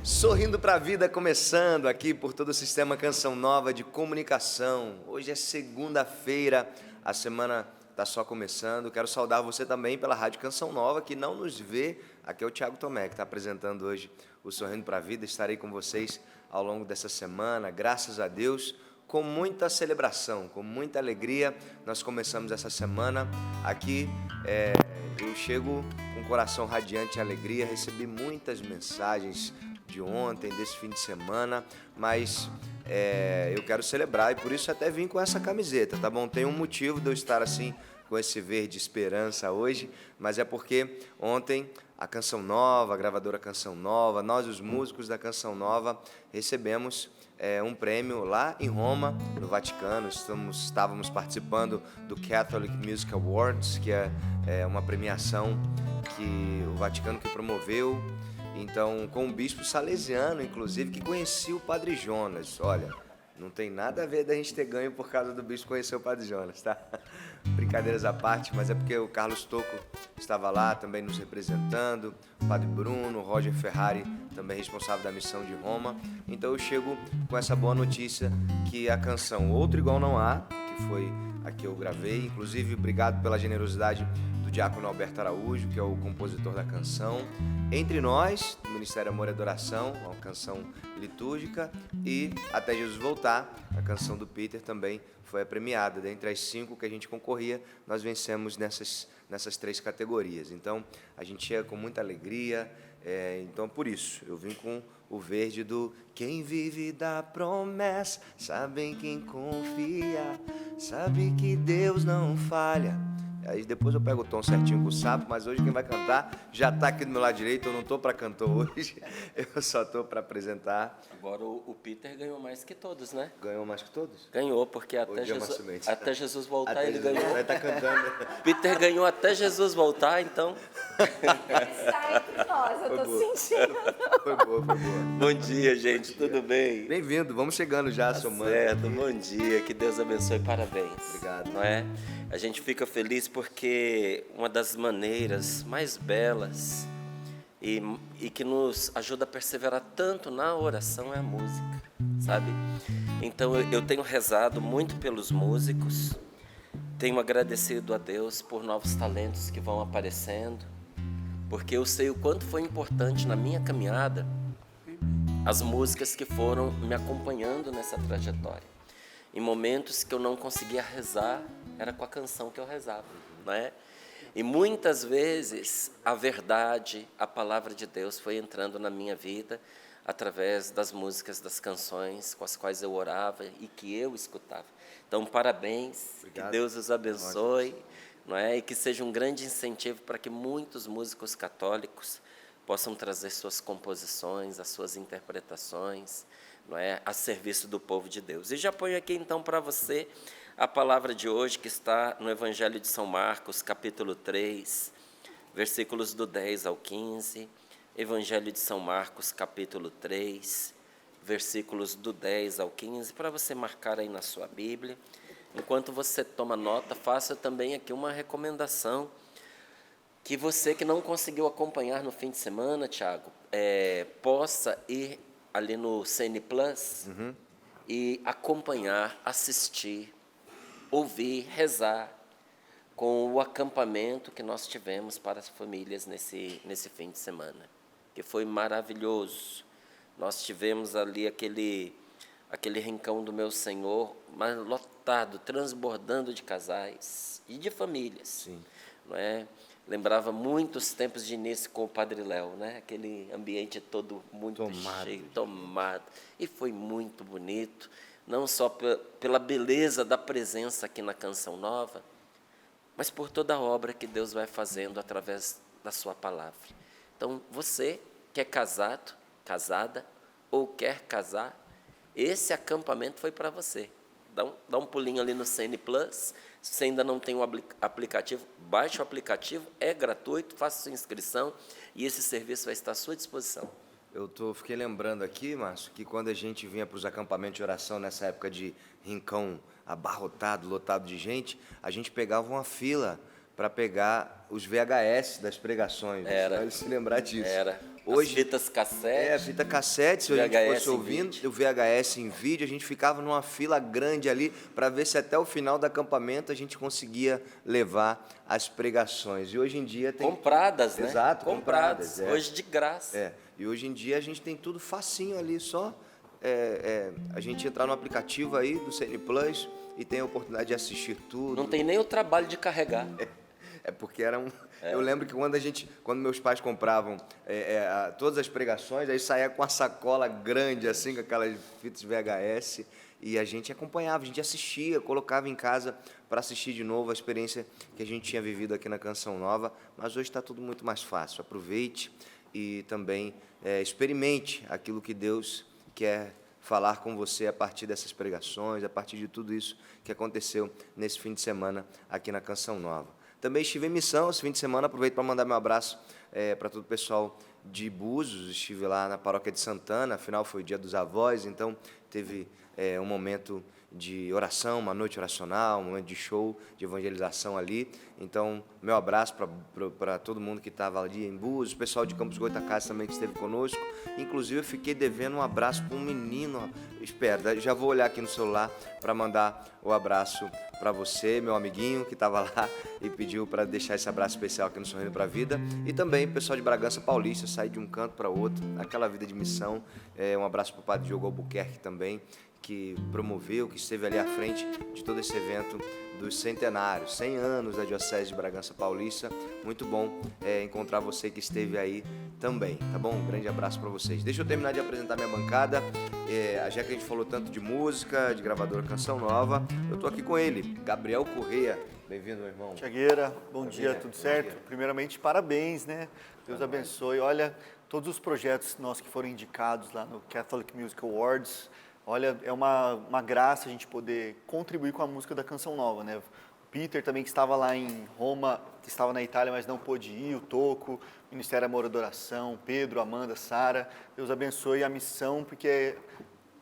Sorrindo para a Vida, começando aqui por todo o Sistema Canção Nova de Comunicação. Hoje é segunda-feira, a semana está só começando. Quero saudar você também pela Rádio Canção Nova, que não nos vê. Aqui é o Thiago Tomé, que está apresentando hoje o Sorrindo para a Vida. Estarei com vocês ao longo dessa semana, graças a Deus, com muita celebração, com muita alegria. Nós começamos essa semana aqui. Eu chego com o coração radiante em alegria, recebi muitas mensagens de ontem, desse fim de semana, mas eu quero celebrar e por isso até vim com essa camiseta, tá bom? Tem um motivo de eu estar assim, com esse verde esperança hoje, mas é porque ontem a Canção Nova, a gravadora Canção Nova, nós os músicos da Canção Nova recebemos um prêmio lá em Roma, no Vaticano. Estávamos participando do Catholic Music Awards, que é uma premiação que o Vaticano que promoveu. Então, com o bispo salesiano, inclusive, que conhecia o Padre Jonas. Olha, não tem nada a ver da gente ter ganho por causa do bispo conhecer o Padre Jonas, tá? Brincadeiras à parte, mas é porque o Carlos Tocco estava lá também nos representando, o Padre Bruno, o Roger Ferrari, também responsável da missão de Roma. Então eu chego com essa boa notícia que a canção Outro Igual Não Há, que foi a que eu gravei, inclusive obrigado pela generosidade do diácono Alberto Araújo, que é o compositor da canção, Entre Nós, do Ministério Amor e Adoração, uma canção litúrgica, e Até Jesus Voltar, a canção do Peter, também foi premiada. Dentre as 5 que a gente concorria, nós vencemos nessas 3 categorias. Então, a gente chega com muita alegria. Então, por isso, eu vim com o verde do quem vive da promessa, sabe em quem confia, sabe que Deus não falha. Aí depois eu pego o tom certinho com o sapo, mas hoje quem vai cantar já está aqui do meu lado direito. Eu não estou para cantor hoje, eu só estou para apresentar. Agora o Peter ganhou mais que todos, né? Ganhou mais que todos? Ganhou, porque até Jesus voltar até ele Jesus ganhou. Vai estar cantando. Peter ganhou até Jesus voltar, então... Está entre nós, eu tô sentindo. Foi boa. Bom dia, gente, tudo bem? Bem-vindo, vamos chegando já, somando. Certo, bom dia, que Deus abençoe, parabéns. Obrigado. Não é? A gente fica feliz porque uma das maneiras mais belas e que nos ajuda a perseverar tanto na oração é a música, sabe? Então eu tenho rezado muito pelos músicos, tenho agradecido a Deus por novos talentos que vão aparecendo, porque eu sei o quanto foi importante na minha caminhada as músicas que foram me acompanhando nessa trajetória. Em momentos que eu não conseguia rezar, era com a canção que eu rezava, não é? E muitas vezes a verdade, a palavra de Deus foi entrando na minha vida através das músicas, das canções com as quais eu orava e que eu escutava. Então, parabéns, obrigado. Que Deus os abençoe, não é? E que seja um grande incentivo para que muitos músicos católicos possam trazer suas composições, as suas interpretações, não é, a serviço do povo de Deus. E já ponho aqui então para você a palavra de hoje que está no Evangelho de São Marcos, capítulo 3, versículos do 10 ao 15. Evangelho de São Marcos, capítulo 3, versículos do 10 ao 15, para você marcar aí na sua Bíblia. Enquanto você toma nota, faça também aqui uma recomendação que você que não conseguiu acompanhar no fim de semana, Thiago, possa ir ali no CN Plus e acompanhar, assistir, ouvir, rezar com o acampamento que nós tivemos para as famílias nesse fim de semana, que foi maravilhoso. Nós tivemos ali aquele rincão do meu Senhor, mas lotado, transbordando de casais e de famílias. Sim. Não é? Lembrava muitos tempos de início com o Padre Léo, né? Aquele ambiente todo muito cheio, tomado. E foi muito bonito, não só pela beleza da presença aqui na Canção Nova, mas por toda a obra que Deus vai fazendo através da sua palavra. Então, você que é casado, casada, ou quer casar, esse acampamento foi para você. Dá um pulinho ali no CN Plus. Se você ainda não tem o aplicativo, baixe o aplicativo, é gratuito, faça sua inscrição e esse serviço vai estar à sua disposição. Fiquei lembrando aqui, Márcio, que quando a gente vinha para os acampamentos de oração, nessa época de rincão abarrotado, lotado de gente, a gente pegava uma fila para pegar os VHS das pregações. Era. Ele se lembrar disso. Era. Hoje, As fitas cassete. fita cassete, se a gente VHS fosse em ouvindo, vídeo. o VHS em vídeo, a gente ficava numa fila grande ali para ver se até o final do acampamento a gente conseguia levar as pregações. E hoje em dia tem... Compradas, né? Exato, compradas. é. Hoje de graça. É, e hoje em dia a gente tem tudo facinho ali, só a gente entrar no aplicativo aí do CN Plus e tem a oportunidade de assistir tudo. Não tem nem o trabalho de carregar. É porque era um... Eu lembro que quando meus pais compravam todas as pregações, aí saía com uma sacola grande, assim, com aquelas fitas VHS, e a gente acompanhava, a gente assistia, colocava em casa para assistir de novo a experiência que a gente tinha vivido aqui na Canção Nova, mas hoje está tudo muito mais fácil. Aproveite e também experimente aquilo que Deus quer falar com você a partir dessas pregações, a partir de tudo isso que aconteceu nesse fim de semana aqui na Canção Nova. Também estive em missão esse fim de semana, aproveito para mandar meu abraço para todo o pessoal de Búzios, estive lá na paróquia de Santana, afinal foi o Dia dos Avós, então teve um momento de oração, uma noite oracional, um momento de show, de evangelização ali. Então, meu abraço para todo mundo que estava ali em Búzios, o pessoal de Campos Goytacazes também que esteve conosco. Inclusive, eu fiquei devendo um abraço para um menino. Espera, já vou olhar aqui no celular para mandar o abraço para você, meu amiguinho, que estava lá e pediu para deixar esse abraço especial aqui no Sorrindo para a Vida. E também o pessoal de Bragança Paulista, sair de um canto para outro, aquela vida de missão. Um abraço para o Padre Diogo Albuquerque também, que promoveu, que esteve ali à frente de todo esse evento dos centenários, 100 anos da Diocese de Bragança Paulista. Muito bom encontrar você que esteve aí também, tá bom? Um grande abraço para vocês. Deixa eu terminar de apresentar minha bancada. Já que a gente falou tanto de música, de gravadora Canção Nova, eu estou aqui com ele, Gabriel Correia. Bem-vindo, meu irmão. Tiagueira, bom dia, tudo certo? Primeiramente, parabéns, né? Deus abençoe. Olha, todos os projetos nossos que foram indicados lá no Catholic Music Awards. Olha, é uma graça a gente poder contribuir com a música da Canção Nova, né? O Peter também, que estava lá em Roma, que estava na Itália, mas não pôde ir, o Toco, Ministério Amor e Adoração, Pedro, Amanda, Sara. Deus abençoe a missão, porque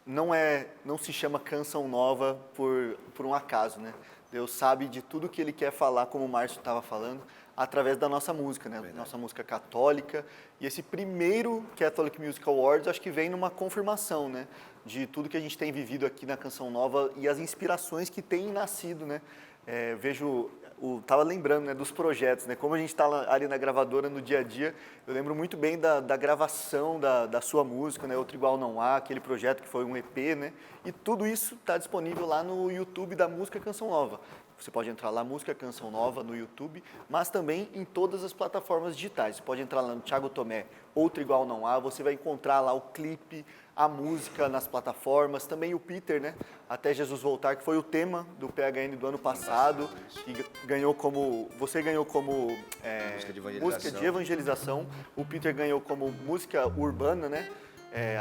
não se chama Canção Nova por um acaso, né? Deus sabe de tudo que Ele quer falar, como o Márcio estava falando, através da nossa música, né? Nossa música católica. E esse primeiro Catholic Music Awards, acho que vem numa confirmação, né? De tudo que a gente tem vivido aqui na Canção Nova e as inspirações que têm nascido, né? Estava lembrando, né, dos projetos, né? Como a gente está ali na gravadora no dia a dia, eu lembro muito bem da gravação da sua música, né? Outro Igual Não Há, aquele projeto que foi um EP, né? E tudo isso está disponível lá no YouTube da Música Canção Nova. Você pode entrar lá, Música Canção Nova, no YouTube, mas também em todas as plataformas digitais. Você pode entrar lá no Thiago Tomé, Outro Igual Não Há, você vai encontrar lá o clipe, a música nas plataformas, também o Peter, né? Até Jesus Voltar, que foi o tema do PHN do ano passado, que você ganhou como música de evangelização, o Peter ganhou como música urbana, né?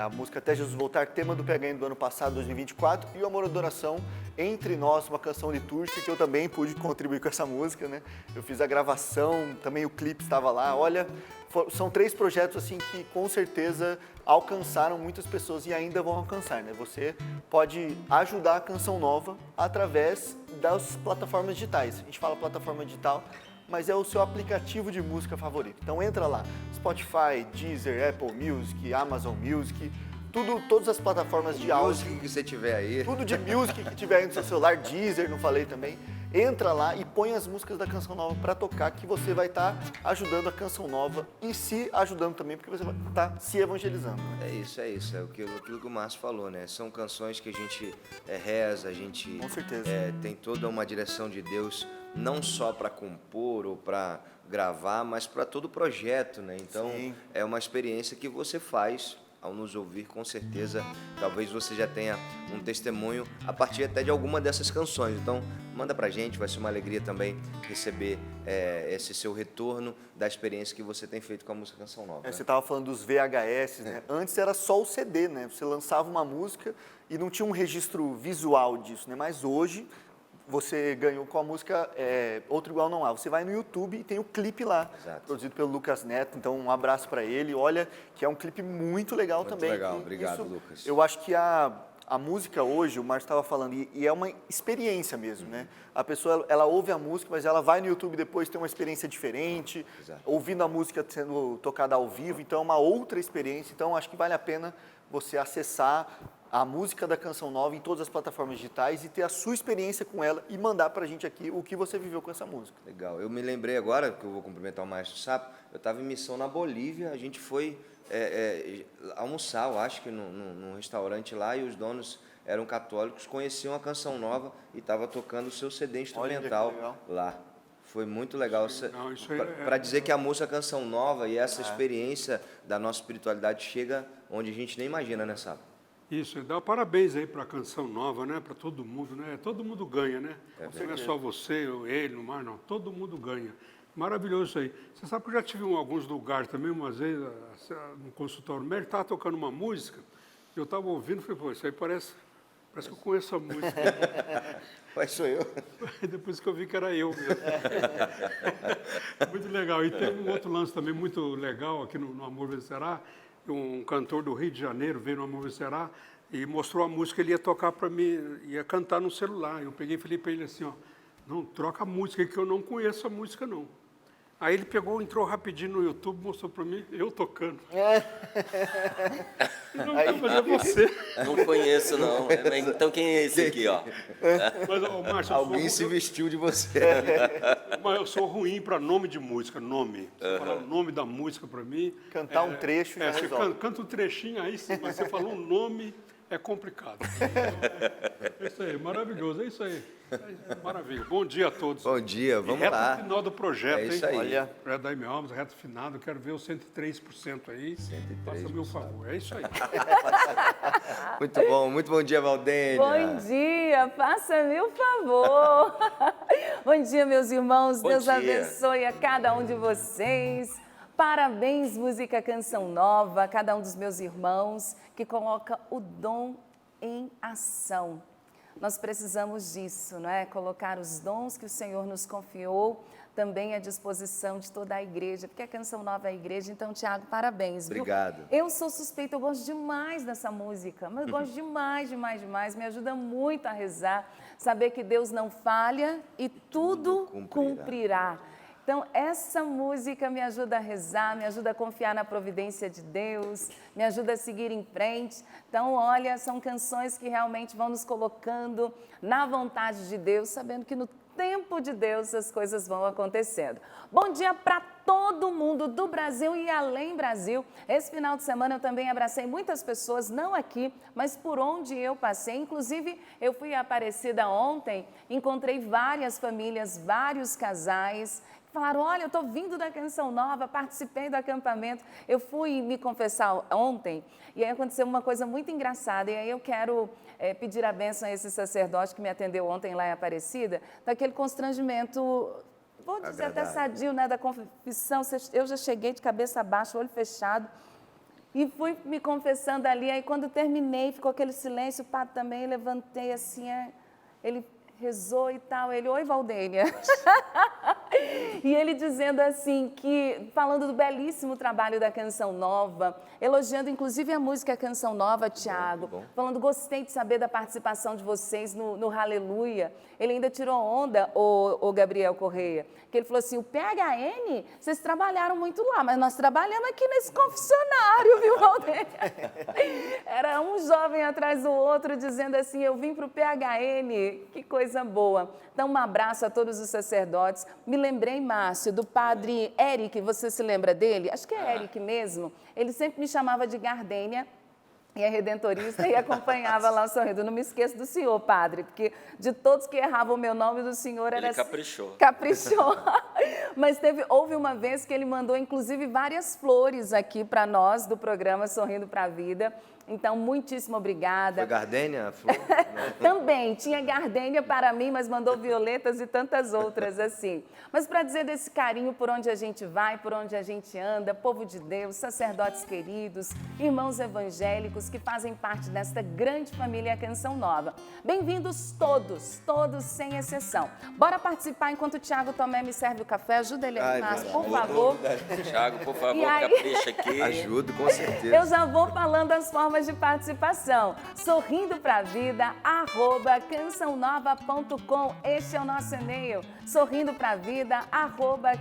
A música Até Jesus Voltar, tema do PHN do ano passado, 2024, e o Amor e Adoração, Entre Nós, uma canção litúrgica, que eu também pude contribuir com essa música, né? Eu fiz a gravação, também o clipe estava lá. Olha, são 3 projetos assim que com certeza alcançaram muitas pessoas e ainda vão alcançar, né? Você pode ajudar a Canção Nova através das plataformas digitais. A gente fala plataforma digital, mas é o seu aplicativo de música favorito. Então entra lá, Spotify, Deezer, Apple Music, Amazon Music, todas as plataformas de áudio. Music que você tiver aí. Tudo de music que tiver aí no seu celular, Deezer, não falei também. Entra lá e põe as músicas da Canção Nova para tocar, que você vai estar ajudando a Canção Nova e se ajudando também, porque você vai estar se evangelizando. Né? É isso. É aquilo que o Márcio falou, né? São canções que a gente reza, a gente Com certeza. Tem toda uma direção de Deus, não só para compor ou para gravar, mas para todo o projeto, né? Então, Sim. é uma experiência que você faz ao nos ouvir, com certeza. Talvez você já tenha um testemunho a partir até de alguma dessas canções. Então, manda pra gente, vai ser uma alegria também receber esse seu retorno da experiência que você tem feito com a música Canção Nova. Você estava falando dos VHS, né? Antes era só o CD, né? Você lançava uma música e não tinha um registro visual disso, né? Mas hoje você ganhou com a música Outro Igual Não Há. Você vai no YouTube e tem o clipe lá, Exato. produzido pelo Lucas Neto. Então, um abraço para ele. Olha, que é um clipe muito legal Muito também. legal, E obrigado, isso, Lucas. Eu acho que a música hoje, o Márcio estava falando, e é uma experiência mesmo, né? A pessoa, ela ouve a música, mas ela vai no YouTube depois, tem uma experiência diferente, ouvindo a música sendo tocada ao vivo, então é uma outra experiência. Então, acho que vale a pena você acessar a música da Canção Nova em todas as plataformas digitais e ter a sua experiência com ela e mandar pra gente aqui o que você viveu com essa música. Legal. Eu me lembrei agora, que eu vou cumprimentar o Maestro Sapo, eu estava em missão na Bolívia, a gente foi almoçar, eu acho que num restaurante lá, e os donos eram católicos, conheciam a Canção Nova e estava tocando o seu CD instrumental lá. Foi muito legal. Para dizer que a música Canção Nova e essa experiência da nossa espiritualidade chega onde a gente nem imagina, né, Sapo? Isso, dá parabéns aí para a Canção Nova, né? Para todo mundo, né? Todo mundo ganha, né? Não é só você, ou ele, não. Todo mundo ganha. Maravilhoso isso aí. Você sabe que eu já tive em alguns lugares também, umas vezes, no consultório médico, estava tocando uma música, eu estava ouvindo, falei, pô, isso aí parece que eu conheço a música. Mas sou eu. Depois que eu vi que era eu mesmo. Muito legal. E tem um outro lance também muito legal aqui no Amor Vencerá. Um cantor do Rio de Janeiro veio no Amor Vencerá e mostrou a música, ele ia tocar para mim, ia cantar no celular. Eu peguei e falei para ele assim, ó, não, troca a música, que eu não conheço a música, não. Aí ele pegou, entrou rapidinho no YouTube, mostrou para mim, eu tocando. Não, mas é você. Não conheço, não. Então quem é esse aqui, ó? Mas, Márcio, Alguém se vestiu de você. Mas eu sou ruim para nome de música, nome. Você falar o nome da música para mim... Cantar um trecho já você resolve. canta um trechinho aí, sim, mas você falou um nome, é complicado. É isso aí, maravilhoso, é isso aí. Maravilha. Bom dia a todos. Bom dia, vamos lá. Reta final do projeto, É isso aí. Olha, Para dar minha alma, reta final, eu quero ver os 103% aí. 103%. Faça meu favor, é isso aí. Muito bom dia, Valdênia. Bom dia, faça-me o favor. Bom dia, meus irmãos. Bom Deus dia. abençoe a cada um de vocês. Parabéns, Música Canção Nova, a cada um dos meus irmãos que coloca o dom em ação. Nós precisamos disso, não é? Colocar os dons que o Senhor nos confiou também à disposição de toda a igreja, porque a Canção Nova é a igreja. Então, Tiago, parabéns. Viu? Obrigado. Eu sou suspeita, eu gosto demais dessa música, mas eu gosto demais. Me ajuda muito a rezar, saber que Deus não falha e tudo cumprirá. Então, essa música me ajuda a rezar, me ajuda a confiar na providência de Deus, me ajuda a seguir em frente. Então, olha, são canções que realmente vão nos colocando na vontade de Deus, sabendo que no tempo de Deus as coisas vão acontecendo. Bom dia para todo mundo do Brasil e além Brasil. Esse final de semana eu também abracei muitas pessoas, não aqui, mas por onde eu passei. Inclusive, eu fui a Aparecida ontem, encontrei várias famílias, vários casais. Falaram, olha, eu estou vindo da Canção Nova, participei do acampamento. Eu fui me confessar ontem e aí aconteceu uma coisa muito engraçada. E aí eu quero pedir a bênção a esse sacerdote que me atendeu ontem lá em Aparecida, daquele constrangimento, vou dizer até sadio, né, da confissão. Eu já cheguei de cabeça baixa, olho fechado, e fui me confessando ali. Aí quando terminei, ficou aquele silêncio, o padre também, levantei assim, ele rezou e tal, ele, oi, Valdênia. E ele dizendo assim, falando do belíssimo trabalho da Canção Nova, elogiando inclusive a música Canção Nova, Tiago, falando, gostei de saber da participação de vocês no Aleluia. Ele ainda tirou onda, o Gabriel Correia, que ele falou assim, o PHN, vocês trabalharam muito lá, mas nós trabalhamos aqui nesse confessionário, viu, Valdênia? Era um jovem atrás do outro dizendo assim, eu vim para o PHN, que coisa boa. Então, um abraço a todos os sacerdotes. Me lembrei, Márcio, do padre Eric, você se lembra dele? Acho que é Eric mesmo. Ele sempre me chamava de Gardênia, e é redentorista, e acompanhava lá o sorriso. Não me esqueço do senhor, padre, porque de todos que erravam o meu nome, do senhor era... Ele caprichou. Caprichou. Mas houve uma vez que ele mandou, inclusive, várias flores aqui para nós, do programa Sorrindo para a Vida. Então, muitíssimo obrigada. Foi gardênia? Flor? Também, tinha gardênia para mim, mas mandou violetas e tantas outras assim. Mas para dizer desse carinho por onde a gente vai, por onde a gente anda, povo de Deus, sacerdotes queridos, irmãos evangélicos que fazem parte desta grande família Canção Nova. Bem-vindos todos, todos sem exceção. Bora participar enquanto o Tiago Tomé me serve o café. Ajuda ele aí, Márcio, por favor. Thiago, por favor, E aí? capricha aqui. Ajudo, com certeza. Eu já vou falando as formas formas de participação. Sorrindo pra vida, @cançãonova.com. Este é o nosso e-mail. Sorrindo pra vida,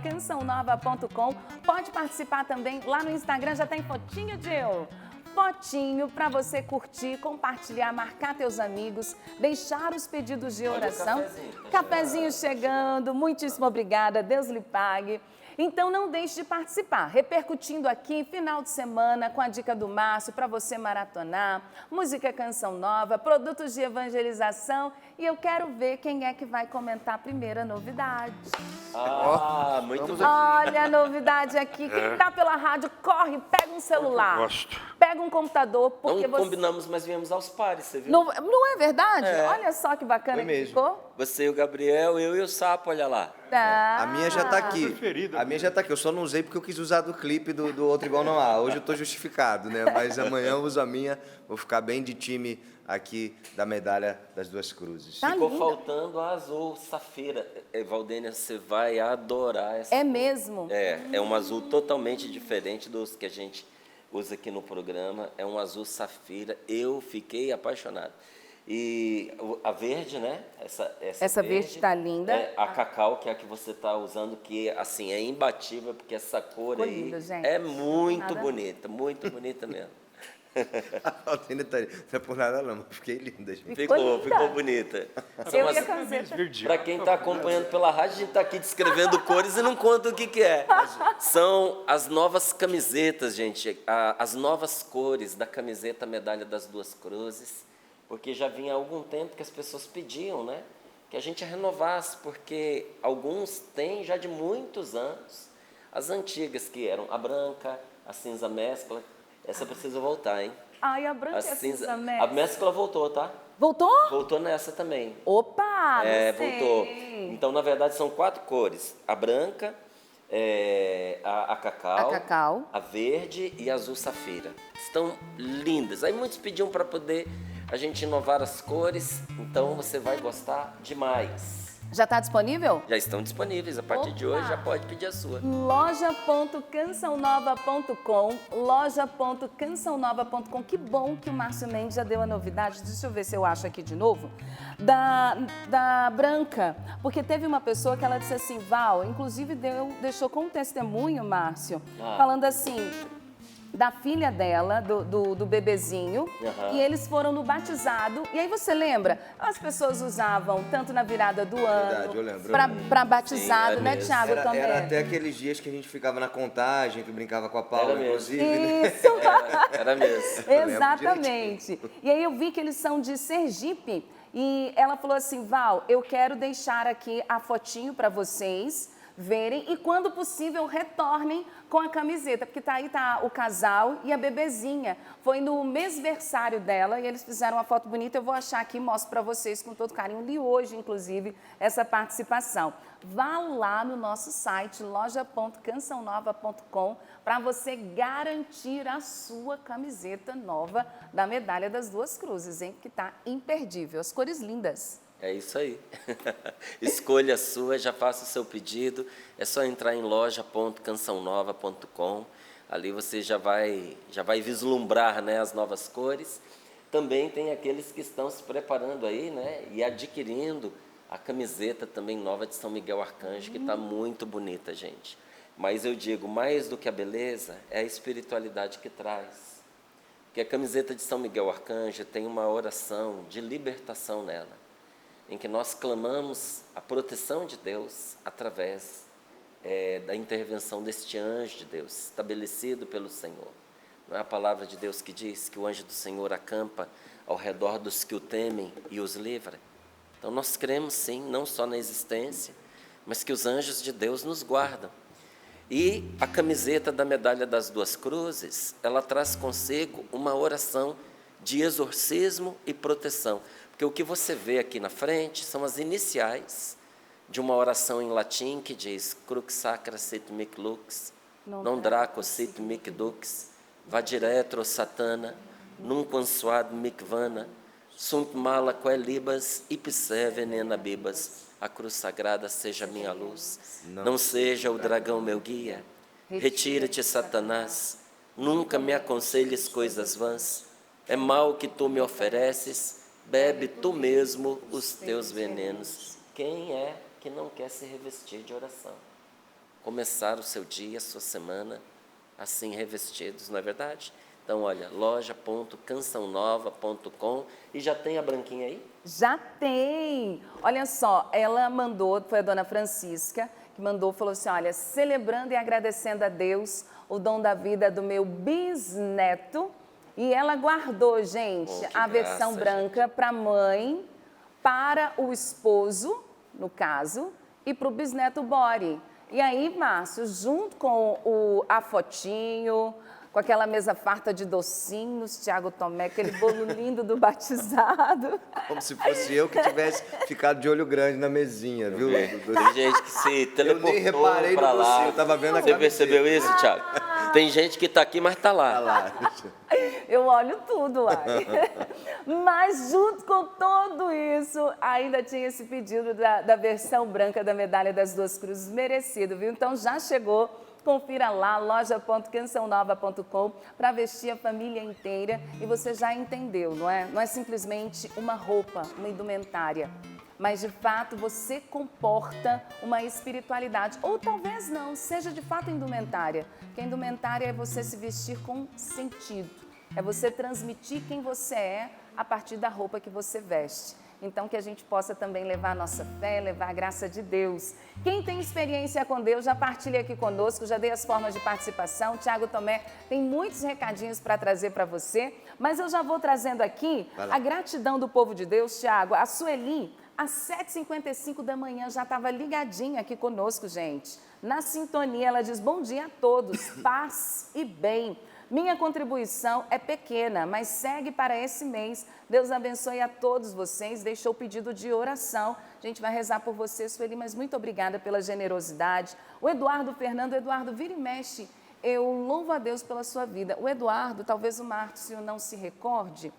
@cançãonova.com. Pode participar também lá no Instagram, já tem fotinho, Gil? Fotinho para você curtir, compartilhar, marcar teus amigos, deixar os pedidos de oração. Cafezinho chegando, muitíssimo obrigada, Deus lhe pague. Então não deixe de participar, repercutindo aqui final de semana com a dica do Márcio para você maratonar, música Canção Nova, produtos de evangelização e eu quero ver quem é que vai comentar a primeira novidade. Muito bom. Olha a novidade aqui, quem tá pela rádio, corre, pega um celular, pega um computador, porque Não combinamos, mas viemos aos pares, você viu? Não é verdade? Olha só que bacana Foi que mesmo. ficou. Você e o Gabriel, eu e o Sapo, olha lá. Tá. A minha já tá aqui. Preferida. A minha já tá aqui. Eu só não usei porque eu quis usar do clipe do Outro Igual Não Há. Hoje eu tô justificado, né? Mas amanhã eu uso a minha. Vou ficar bem de time aqui da medalha das duas cruzes. Tá Ficou linda. faltando a azul safira. Valdênia, você vai adorar essa. É mesmo? É um azul totalmente diferente dos que a gente usa aqui no programa. É um azul safira. Eu fiquei apaixonado. E a verde, né? Essa verde tá linda. É a cacau, que é a que você tá usando, que assim é imbatível, porque essa cor Ficou aí lindo, gente. é muito Nada. bonita, muito bonita mesmo. A Valdênia tá ali. Não é por nada não, mas fiquei linda, gente. Ficou linda. Ficou bonita. Eu e a camiseta. Para quem está acompanhando pela rádio, a gente está aqui descrevendo cores e não conta o que é. São as novas camisetas, gente, as novas cores da camiseta Medalha das Duas Cruzes, porque já vinha há algum tempo que as pessoas pediam, né? Que a gente renovasse, porque alguns têm já de muitos anos. As antigas, que eram a branca, a cinza mescla, essa precisa voltar, hein? Ai, a branca é cinza A mescla voltou, tá? Voltou? Voltou nessa também. Opa, não sei. Voltou. Então, na verdade, são 4 cores. A branca, a cacau, a verde e a azul safira. Estão lindas. Aí muitos pediam para poder a gente inovar as cores, então você vai gostar demais. Já está disponível? Já estão disponíveis. A partir de hoje já pode pedir a sua. loja.cançãonova.com, loja.cançãonova.com. Que bom que o Márcio Mendes já deu a novidade. Deixa eu ver se eu acho aqui de novo. Da branca, porque teve uma pessoa que ela disse assim, Val, inclusive deixou como testemunho, Márcio, falando assim, da filha dela, do bebezinho, e eles foram no batizado. E aí você lembra? As pessoas usavam tanto na virada do ano, Verdade, eu lembro. para batizado, Sim, né, mesmo. Thiago, também? Era até aqueles dias que a gente ficava na contagem, que brincava com a Paula, Era mesmo. inclusive. Né? Isso! Era mesmo. Exatamente. E aí eu vi que eles são de Sergipe e ela falou assim, Val, eu quero deixar aqui a fotinho para vocês verem e quando possível retornem com a camiseta, porque aí tá o casal e a bebezinha. Foi no mêsversário dela e eles fizeram uma foto bonita, eu vou achar aqui e mostro para vocês com todo carinho. Li hoje, inclusive, essa participação. Vá lá no nosso site, loja.cançãonova.com, para você garantir a sua camiseta nova da Medalha das Duas Cruzes, hein? Que tá imperdível. As cores lindas. É isso aí. Escolha a sua, já faça o seu pedido. É só entrar em loja.cançãonova.com. Ali você já vai vislumbrar, né, as novas cores. Também tem aqueles que estão se preparando aí, né, e adquirindo a camiseta também nova de São Miguel Arcanjo, que está muito bonita, gente. Mas eu digo, mais do que a beleza, é a espiritualidade que traz. Porque a camiseta de São Miguel Arcanjo tem uma oração de libertação nela, em que nós clamamos a proteção de Deus através da intervenção deste anjo de Deus, estabelecido pelo Senhor. Não é a palavra de Deus que diz que o anjo do Senhor acampa ao redor dos que o temem e os livra? Então nós cremos sim, não só na existência, mas que os anjos de Deus nos guardam. E a camiseta da Medalha das Duas Cruzes, ela traz consigo uma oração de exorcismo e proteção. Porque o que você vê aqui na frente são as iniciais de uma oração em latim que diz Crux sacra sit mic lux, non draco sit mic dux, vadiretro satana, nunquam suad mic vana, sunt mala quae libas, ipse venena bibas, a cruz sagrada seja minha luz, não seja o dragão meu guia, retira-te Satanás, nunca me aconselhes coisas vãs, É mal que tu me ofereces, bebe tu mesmo os teus venenos. Quem é que não quer se revestir de oração? Começar o seu dia, a sua semana, assim revestidos, não é verdade? Então, olha, loja.cançãonova.com. E já tem a branquinha aí? Já tem! Olha só, ela mandou, foi a dona Francisca, que mandou, falou assim, olha, celebrando e agradecendo a Deus o dom da vida do meu bisneto. E ela guardou, gente, a versão branca para a mãe, para o esposo, no caso, e para o bisneto Bori. E aí, Márcio, junto com a fotinho, com aquela mesa farta de docinhos, Tiago Tomé, aquele bolo lindo do batizado. Como se fosse eu que tivesse ficado de olho grande na mesinha, viu? Tem gente que se teleportou nem reparei pra no lá. você, eu tava vendo a Você camiseta. percebeu isso, Tiago? Tem gente que está aqui, mas está lá. Olha lá. Eu olho tudo, uai. Mas junto com tudo isso, ainda tinha esse pedido da versão branca da medalha das duas cruzes, merecido, viu? Então já chegou, confira lá, loja.cançãonova.com, para vestir a família inteira. E você já entendeu, não é? Não é simplesmente uma roupa, uma indumentária, mas de fato você comporta uma espiritualidade. Ou talvez não, seja de fato indumentária. Porque a indumentária é você se vestir com sentido. É você transmitir quem você é a partir da roupa que você veste. Então, que a gente possa também levar a nossa fé, levar a graça de Deus. Quem tem experiência com Deus, já partilha aqui conosco, já dei as formas de participação. Tiago Tomé tem muitos recadinhos para trazer para você, mas eu já vou trazendo aqui a gratidão do povo de Deus, Tiago. A Sueli, às 7h55 da manhã, já estava ligadinha aqui conosco, gente. Na sintonia, ela diz, bom dia a todos, paz e bem. Minha contribuição é pequena, mas segue para esse mês. Deus abençoe a todos vocês. Deixou o pedido de oração. A gente vai rezar por você, Sueli, mas muito obrigada pela generosidade. O Eduardo Fernando, vira e mexe. Eu louvo a Deus pela sua vida. O Eduardo, talvez o Márcio não se recorde,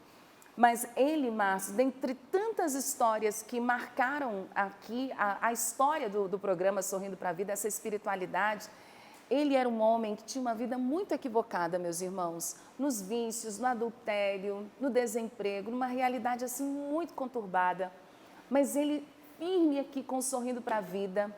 mas ele, Márcio, dentre tantas histórias que marcaram aqui a história do programa Sorrindo para a Vida, essa espiritualidade, ele era um homem que tinha uma vida muito equivocada, meus irmãos, nos vícios, no adultério, no desemprego, numa realidade assim muito conturbada. Mas ele, firme aqui com Sorrindo para a Vida,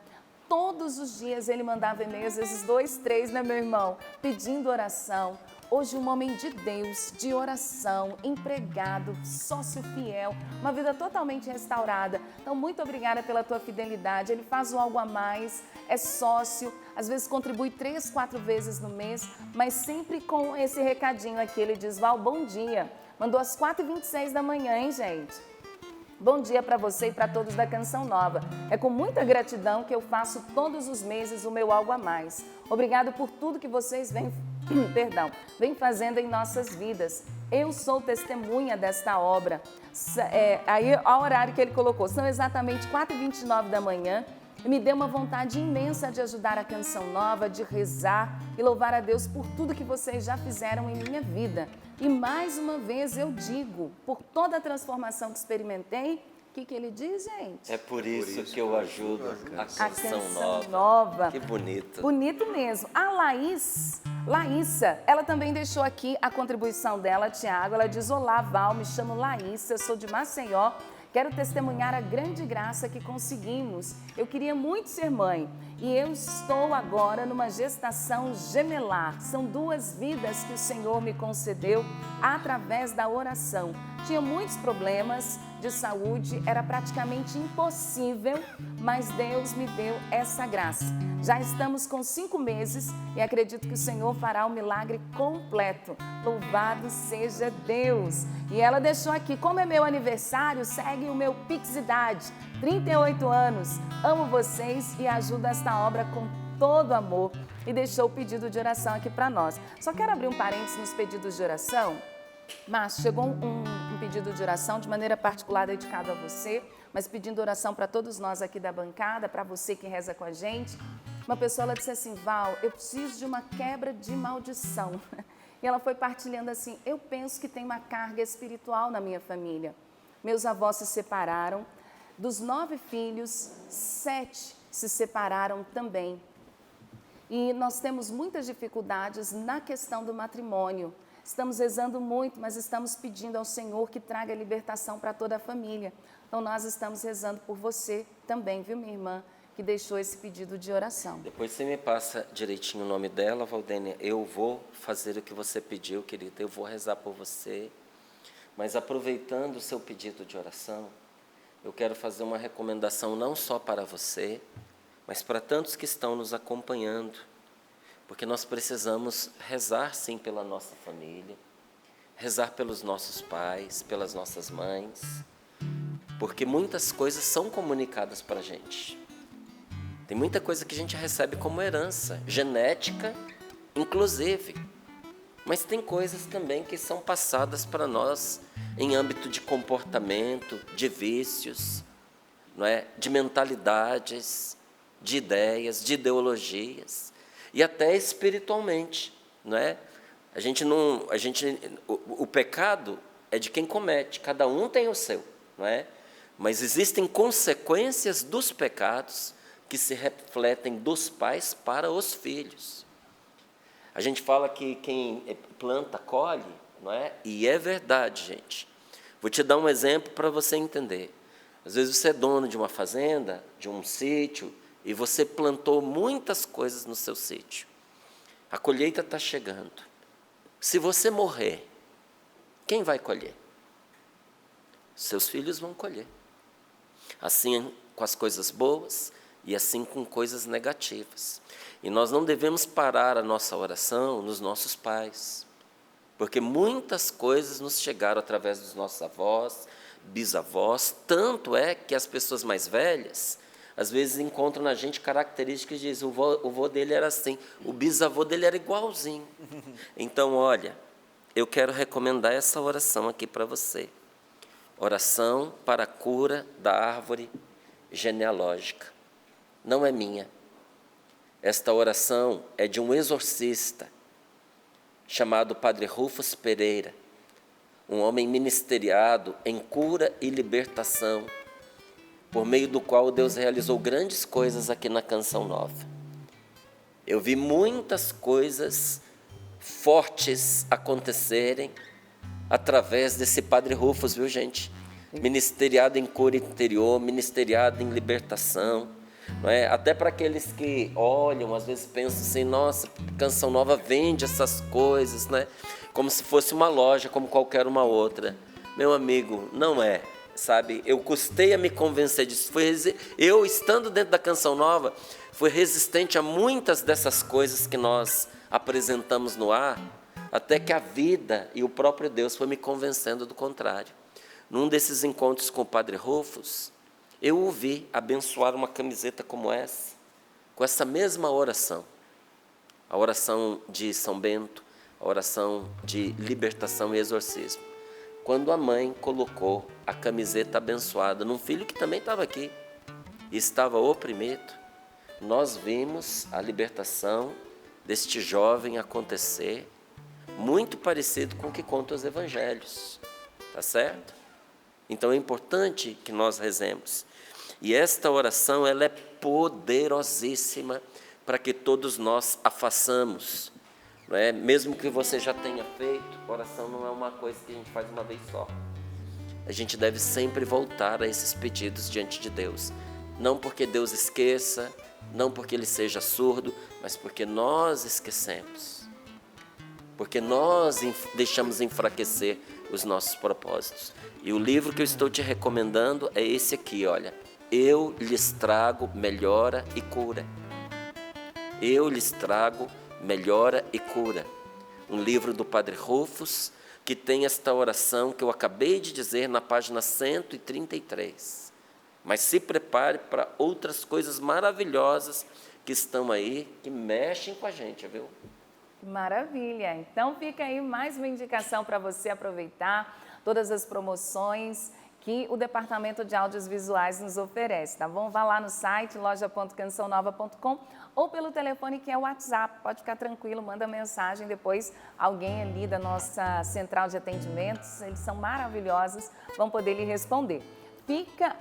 todos os dias ele mandava e-mails, às vezes 2, 3, né, meu irmão, pedindo oração. Hoje um homem de Deus, de oração, empregado, sócio fiel, uma vida totalmente restaurada. Então, muito obrigada pela tua fidelidade. Ele faz o algo a mais, é sócio, às vezes contribui 3, 4 vezes no mês, mas sempre com esse recadinho aqui. Ele diz, Val, bom dia. Mandou às 4h26 da manhã, hein, gente? Bom dia para você e para todos da Canção Nova. É com muita gratidão que eu faço todos os meses o meu algo a mais. Obrigado por tudo que vocês vem fazendo em nossas vidas. Eu sou testemunha desta obra. Aí, ao horário que ele colocou, são exatamente 4h29 da manhã. E me deu uma vontade imensa de ajudar a Canção Nova, de rezar e louvar a Deus por tudo que vocês já fizeram em minha vida. E mais uma vez eu digo, por toda a transformação que experimentei, o que ele diz, gente? É por isso que eu ajudo a Canção Nova. Que bonito. Bonito mesmo. A Laísa, ela também deixou aqui a contribuição dela, Tiago. Ela diz, olá, Val, me chamo Laísa, sou de Maceió. Quero testemunhar a grande graça que conseguimos. Eu queria muito ser mãe e eu estou agora numa gestação gemelar. São 2 vidas que o Senhor me concedeu através da oração. Tinha muitos problemas de saúde, era praticamente impossível, mas Deus me deu essa graça. Já estamos com 5 meses e acredito que o Senhor fará o milagre completo. Louvado seja Deus! E ela deixou aqui, como é meu aniversário, segue o meu Pixidade, 38 anos. Amo vocês e ajudo esta obra com todo amor. E deixou o pedido de oração aqui para nós. Só quero abrir um parênteses nos pedidos de oração. Mas chegou um pedido de oração de maneira particular dedicado a você, mas pedindo oração para todos nós aqui da bancada, para você que reza com a gente. Uma pessoa, ela disse assim, Val, eu preciso de uma quebra de maldição. E ela foi partilhando assim, eu penso que tem uma carga espiritual na minha família. Meus avós se separaram, dos 9 filhos, 7 se separaram também. E nós temos muitas dificuldades na questão do matrimônio. estamos rezando muito, mas estamos pedindo ao Senhor que traga libertação para toda a família. Então, nós estamos rezando por você também, viu, minha irmã, que deixou esse pedido de oração. Depois você me passa direitinho o nome dela, Valdênia. Eu vou fazer o que você pediu, querida. Eu vou rezar por você. Mas aproveitando o seu pedido de oração, eu quero fazer uma recomendação não só para você, mas para tantos que estão nos acompanhando. Porque nós precisamos rezar, sim, pela nossa família, rezar pelos nossos pais, pelas nossas mães, porque muitas coisas são comunicadas para a gente. Tem muita coisa que a gente recebe como herança, genética, inclusive. Mas tem coisas também que são passadas para nós em âmbito de comportamento, de vícios, não é? De mentalidades, de ideias, de ideologias, e até espiritualmente, não é? O pecado é de quem comete, cada um tem o seu, não é? Mas existem consequências dos pecados que se refletem dos pais para os filhos. A gente fala que quem planta, colhe, não é? E é verdade, gente. Vou te dar um exemplo para você entender. Às vezes você é dono de uma fazenda, de um sítio, e você plantou muitas coisas no seu sítio. A colheita está chegando. Se você morrer, quem vai colher? Seus filhos vão colher. Assim com as coisas boas, e assim com coisas negativas. E nós não devemos parar a nossa oração nos nossos pais, porque muitas coisas nos chegaram através dos nossos avós, bisavós, tanto é que as pessoas mais velhas, às vezes encontram na gente características e dizem, o vô dele era assim, o bisavô dele era igualzinho. Então, olha, eu quero recomendar essa oração aqui para você. Oração para a cura da árvore genealógica. Não é minha. Esta oração é de um exorcista chamado Padre Rufus Pereira, um homem ministeriado em cura e libertação, por meio do qual Deus realizou grandes coisas aqui na Canção Nova. Eu vi muitas coisas fortes acontecerem através desse Padre Rufus, viu, gente? Ministeriado em cura interior, ministeriado em libertação. Não é? Até para aqueles que olham, às vezes pensam assim, nossa, Canção Nova vende essas coisas, né? Como se fosse uma loja, como qualquer uma outra. Meu amigo, não é, sabe? Eu custei a me convencer disso. Eu, estando dentro da Canção Nova, fui resistente a muitas dessas coisas que nós apresentamos no ar, até que a vida e o próprio Deus foi me convencendo do contrário. Num desses encontros com o Padre Rufus, eu o vi abençoar uma camiseta como essa, com essa mesma oração. A oração de São Bento, a oração de libertação e exorcismo. Quando a mãe colocou a camiseta abençoada num filho que também estava aqui e estava oprimido, nós vimos a libertação deste jovem acontecer, muito parecido com o que contam os evangelhos. Tá certo? Então é importante que nós rezemos. E esta oração, ela é poderosíssima para que todos nós a façamos. Não é? Mesmo que você já tenha feito, oração não é uma coisa que a gente faz uma vez só. A gente deve sempre voltar a esses pedidos diante de Deus. Não porque Deus esqueça, não porque Ele seja surdo, mas porque nós esquecemos. Porque nós deixamos enfraquecer os nossos propósitos. E o livro que eu estou te recomendando é esse aqui, olha. Eu lhes trago melhora e cura. Eu lhes trago melhora e cura. Um livro do Padre Rufus, que tem esta oração que eu acabei de dizer na página 133. Mas se prepare para outras coisas maravilhosas que estão aí, que mexem com a gente, viu? Maravilha! Então fica aí mais uma indicação para você aproveitar todas as promoções que o Departamento de Áudios Visuais nos oferece, tá bom? Vá lá no site loja.cançãonova.com ou pelo telefone que é o WhatsApp. Pode ficar tranquilo, manda mensagem, depois alguém ali da nossa central de atendimentos, eles são maravilhosos, vão poder lhe responder. Fica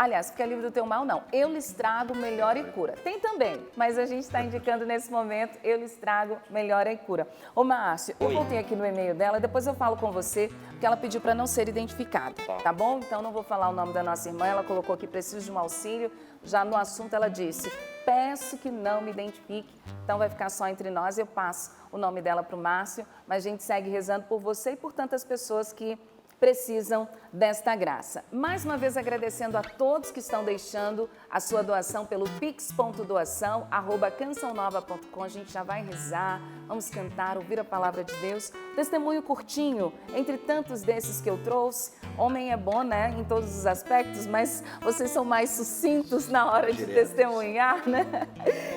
livre do teu mal, não. Eu lhes trago melhora e cura. Tem também, mas a gente está indicando nesse momento, eu lhes trago melhora e cura. Ô, Márcio, eu voltei aqui no e-mail dela, depois eu falo com você, porque ela pediu para não ser identificada, tá bom? Então não vou falar o nome da nossa irmã, ela colocou aqui, preciso de um auxílio. Já no assunto ela disse, peço que não me identifique, então vai ficar só entre nós, eu passo o nome dela para o Márcio, mas a gente segue rezando por você e por tantas pessoas que precisam desta graça. Mais uma vez agradecendo a todos que estão deixando a sua doação pelo pix.doação@cançãonova.com. A gente já vai rezar, vamos cantar, ouvir a palavra de Deus. Testemunho curtinho, entre tantos desses que eu trouxe. Homem é bom, né, em todos os aspectos, mas vocês são mais sucintos na hora de testemunhar, né?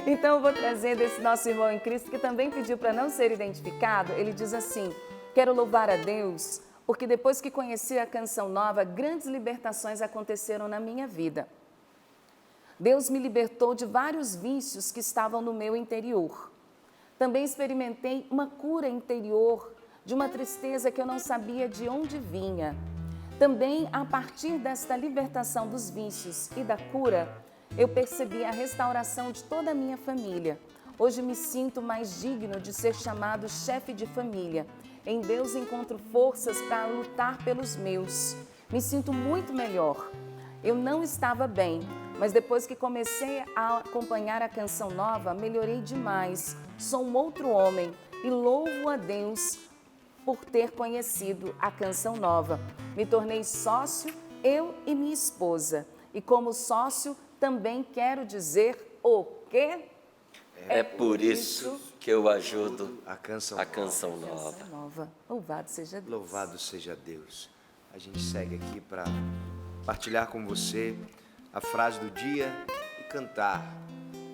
Então eu vou trazer desse nosso irmão em Cristo que também pediu para não ser identificado. Ele diz assim: quero louvar a Deus porque depois que conheci a Canção Nova, grandes libertações aconteceram na minha vida. Deus me libertou de vários vícios que estavam no meu interior. Também experimentei uma cura interior de uma tristeza que eu não sabia de onde vinha. Também, a partir desta libertação dos vícios e da cura, eu percebi a restauração de toda a minha família. Hoje me sinto mais digno de ser chamado chefe de família. Em Deus encontro forças para lutar pelos meus. Me sinto muito melhor. Eu não estava bem, mas depois que comecei a acompanhar a Canção Nova, melhorei demais. Sou um outro homem e louvo a Deus por ter conhecido a Canção Nova. Me tornei sócio, eu e minha esposa. E como sócio, também quero dizer o quê? É por isso que eu ajudo a Canção Nova. Louvado seja Deus. Louvado seja Deus. A gente segue aqui para partilhar com você a frase do dia e cantar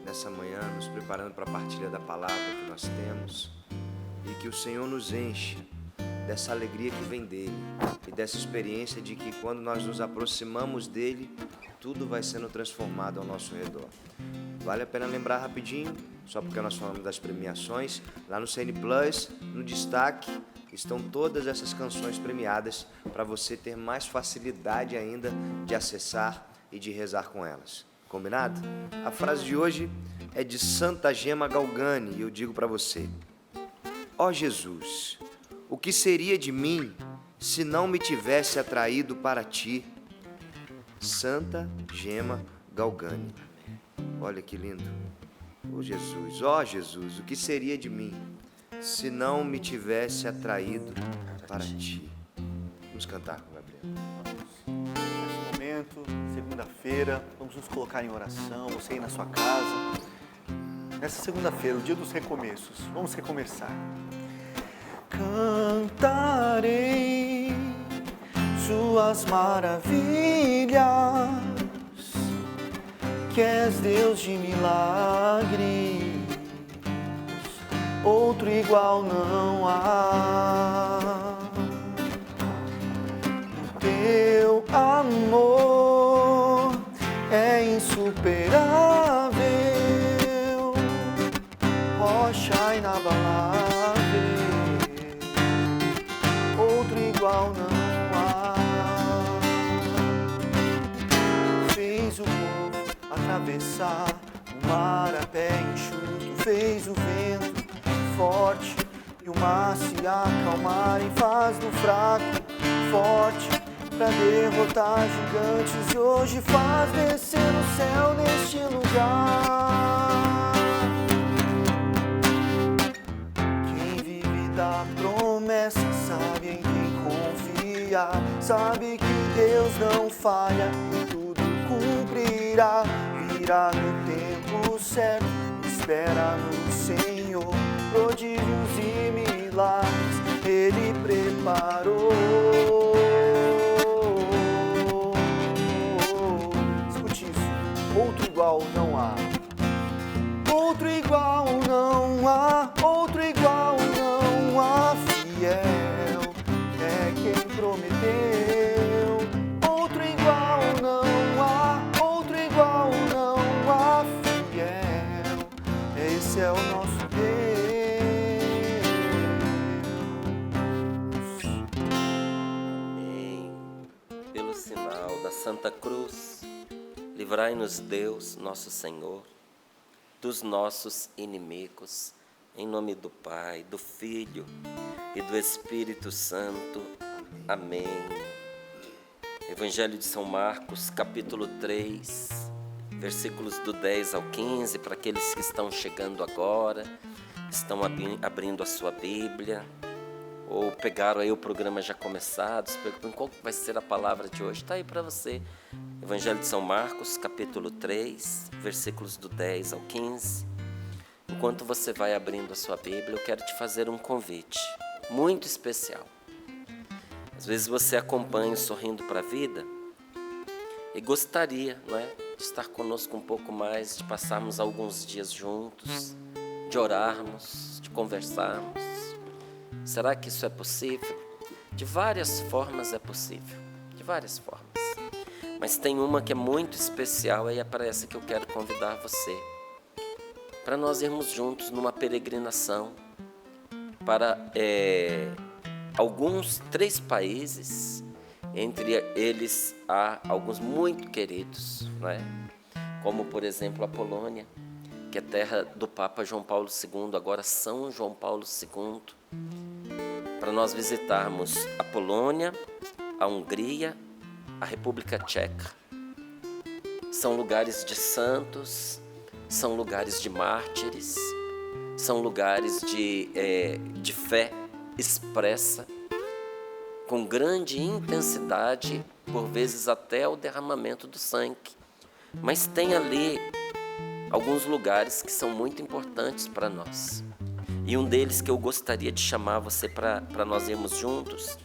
nessa manhã, nos preparando para a partilha da palavra que nós temos, e que o Senhor nos encha dessa alegria que vem dele e dessa experiência de que quando nós nos aproximamos dele, tudo vai sendo transformado ao nosso redor. Vale a pena lembrar rapidinho, só porque nós falamos das premiações, lá no CN Plus, no destaque, estão todas essas canções premiadas para você ter mais facilidade ainda de acessar e de rezar com elas. Combinado? A frase de hoje é de Santa Gema Galgani e eu digo para você: ó Jesus, o que seria de mim se não me tivesse atraído para ti? Santa Gema Galgani. Olha que lindo. Ó Jesus, o que seria de mim se não me tivesse atraído para ti? Vamos cantar com o Gabriel. Nesse momento, segunda-feira, vamos nos colocar em oração, você aí na sua casa. Nessa segunda-feira, o dia dos recomeços, vamos recomeçar. Cantarei suas maravilhas, que és Deus de milagres, outro igual não há. O teu amor é insuperável, rocha inabalável, outro igual não há. Fez o povo atravessar o mar a pé enxuto, fez o vento forte e o mar se acalmar, e faz do fraco forte para derrotar gigantes, e hoje faz descer o céu neste lugar. Quem vive da promessa sabe em quem confia, sabe que Deus não falha e tudo cumprirá. Virá no tempo certo, espera no Senhor, prodígios e milagres Ele preparou. Escute isso, outro igual não há. Outro igual não há, outro igual não há. Fiel é quem prometeu. Outro igual não há, outro igual não há. Fiel, esse é o nosso Deus. Amém. Pelo sinal da Santa Cruz Livrai-nos, Deus, nosso Senhor, dos nossos inimigos, em nome do Pai, do Filho e do Espírito Santo. Amém. Evangelho de São Marcos, capítulo 3, versículos do 10 ao 15, para aqueles que estão chegando agora, estão abrindo a sua Bíblia, ou pegaram aí o programa já começado, se perguntam qual vai ser a palavra de hoje. Está aí para você. Evangelho de São Marcos, capítulo 3, versículos do 10 ao 15. Enquanto você vai abrindo a sua Bíblia, eu quero te fazer um convite muito especial. Às vezes você acompanha o Sorrindo para a Vida e gostaria, não é, de estar conosco um pouco mais, de passarmos alguns dias juntos, de orarmos, de conversarmos. Será que isso é possível? De várias formas é possível, de várias formas. Mas tem uma que é muito especial e é para essa que eu quero convidar você. Para nós irmos juntos numa peregrinação para alguns 3 países, entre eles há alguns muito queridos, não é? Como por exemplo a Polônia, que é terra do Papa João Paulo II, agora São João Paulo II, para nós visitarmos a Polônia, a Hungria, a República Tcheca. São lugares de santos, são lugares de mártires, são lugares de fé expressa, com grande intensidade, por vezes até o derramamento do sangue. Mas tem ali alguns lugares que são muito importantes para nós. E um deles que eu gostaria de chamar você para nós irmos juntos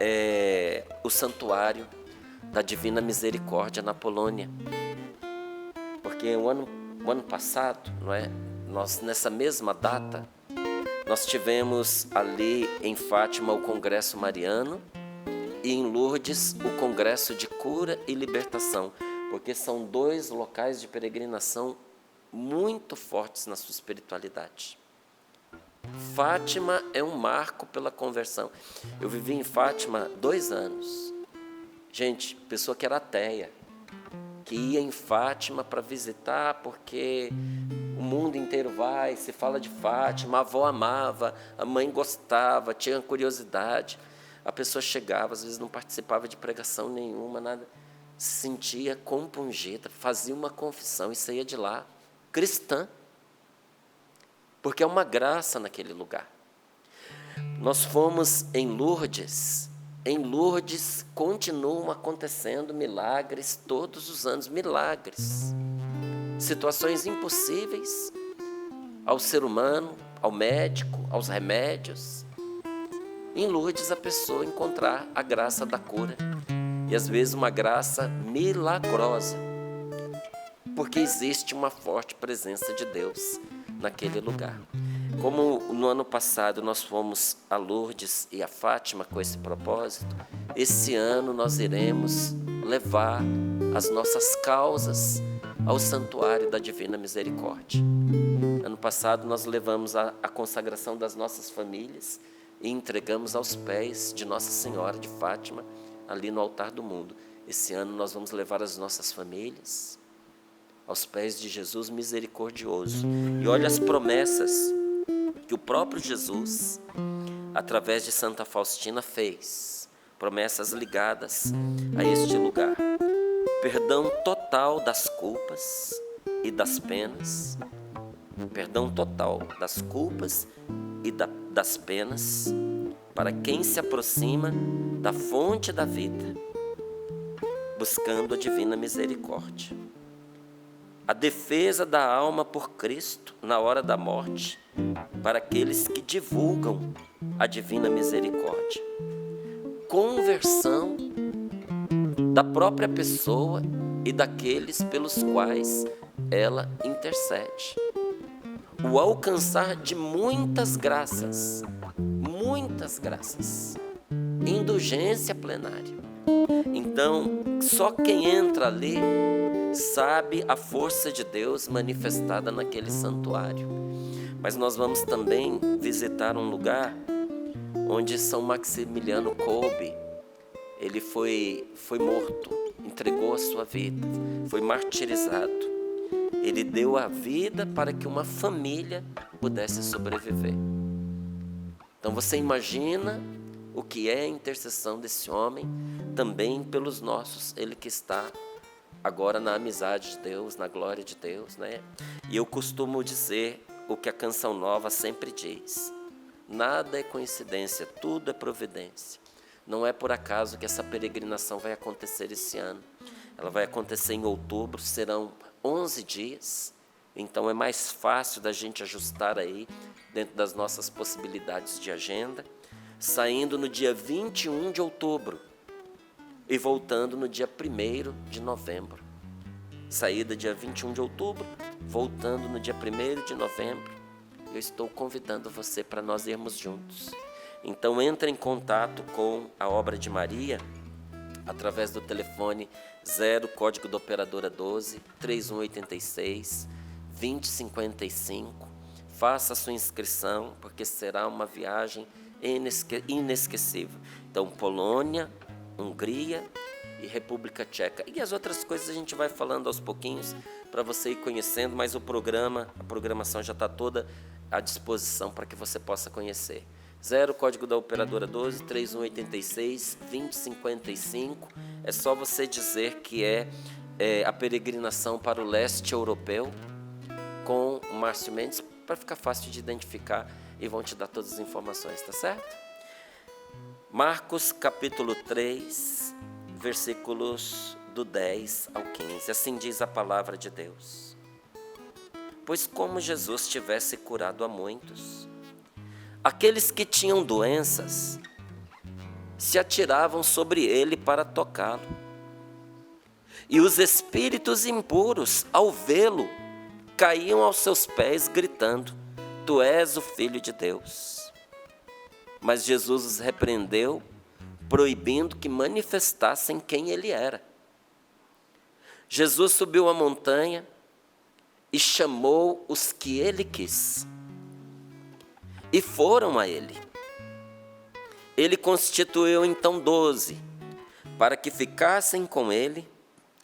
é o Santuário da Divina Misericórdia na Polônia. Porque o ano passado, não é? Nós, nessa mesma data, nós tivemos ali em Fátima o Congresso Mariano e em Lourdes o Congresso de Cura e Libertação, porque são 2 locais de peregrinação muito fortes na sua espiritualidade. Fátima é um marco pela conversão. Eu vivi em Fátima 2 anos. Gente, pessoa que era ateia, que ia em Fátima para visitar porque o mundo inteiro vai, se fala de Fátima, a avó amava, a mãe gostava, tinha curiosidade. A pessoa chegava, às vezes não participava de pregação nenhuma, nada, se sentia compungida, fazia uma confissão e saía de lá cristã, porque é uma graça naquele lugar. Nós fomos em Lourdes. Em Lourdes continuam acontecendo milagres todos os anos, milagres. Situações impossíveis ao ser humano, ao médico, aos remédios. Em Lourdes a pessoa encontrar a graça da cura. E às vezes uma graça milagrosa. Porque existe uma forte presença de Deus naquele lugar. Como no ano passado nós fomos a Lourdes e a Fátima com esse propósito, esse ano nós iremos levar as nossas causas ao Santuário da Divina Misericórdia. Ano passado nós levamos a consagração das nossas famílias e entregamos aos pés de Nossa Senhora de Fátima, ali no altar do mundo. Esse ano nós vamos levar as nossas famílias aos pés de Jesus misericordioso. E olha as promessas que o próprio Jesus, através de Santa Faustina, fez. Promessas ligadas a este lugar. Perdão total das culpas e das penas. Perdão total das culpas e das penas para quem se aproxima da fonte da vida, buscando a divina misericórdia. A defesa da alma por Cristo na hora da morte, para aqueles que divulgam a divina misericórdia. Conversão da própria pessoa e daqueles pelos quais ela intercede. O alcançar de muitas graças, indulgência plenária. Então, só quem entra ali sabe a força de Deus manifestada naquele santuário. Mas nós vamos também visitar um lugar onde São Maximiliano Kolbe ele foi morto, entregou a sua vida, foi martirizado. Ele deu a vida para que uma família pudesse sobreviver. Então você imagina o que é a intercessão desse homem, também pelos nossos, ele que está agora na amizade de Deus, na glória de Deus, né? E eu costumo dizer o que a Canção Nova sempre diz: nada é coincidência, tudo é providência. Não é por acaso que essa peregrinação vai acontecer esse ano. Ela vai acontecer em outubro, serão 11 dias. Então é mais fácil da gente ajustar aí, dentro das nossas possibilidades de agenda, saindo no dia 21 de outubro e voltando no dia 1º de novembro. Saída dia 21 de outubro, voltando no dia 1º de novembro. Eu estou convidando você para nós irmos juntos. Então entre em contato com a Obra de Maria através do telefone 0, código da operadora 12, 3186 2055. Faça a sua inscrição, porque será uma viagem inesquecível. Então, Polônia, Hungria e República Tcheca. E as outras coisas a gente vai falando aos pouquinhos para você ir conhecendo, mas a programação já está toda à disposição para que você possa conhecer. 0, código da operadora 12, 3186 2055. É só você dizer que é a peregrinação para o leste europeu com o Márcio Mendes, para ficar fácil de identificar, e vão te dar todas as informações, tá certo? Marcos capítulo 3, versículos do 10 ao 15. Assim diz a palavra de Deus. Pois como Jesus tivesse curado a muitos, aqueles que tinham doenças se atiravam sobre ele para tocá-lo. E os espíritos impuros, ao vê-lo, caíam aos seus pés, gritando: Tu és o Filho de Deus. Mas Jesus os repreendeu, proibindo que manifestassem quem ele era. Jesus subiu a montanha e chamou os que ele quis, e foram a ele. Ele constituiu então 12, para que ficassem com ele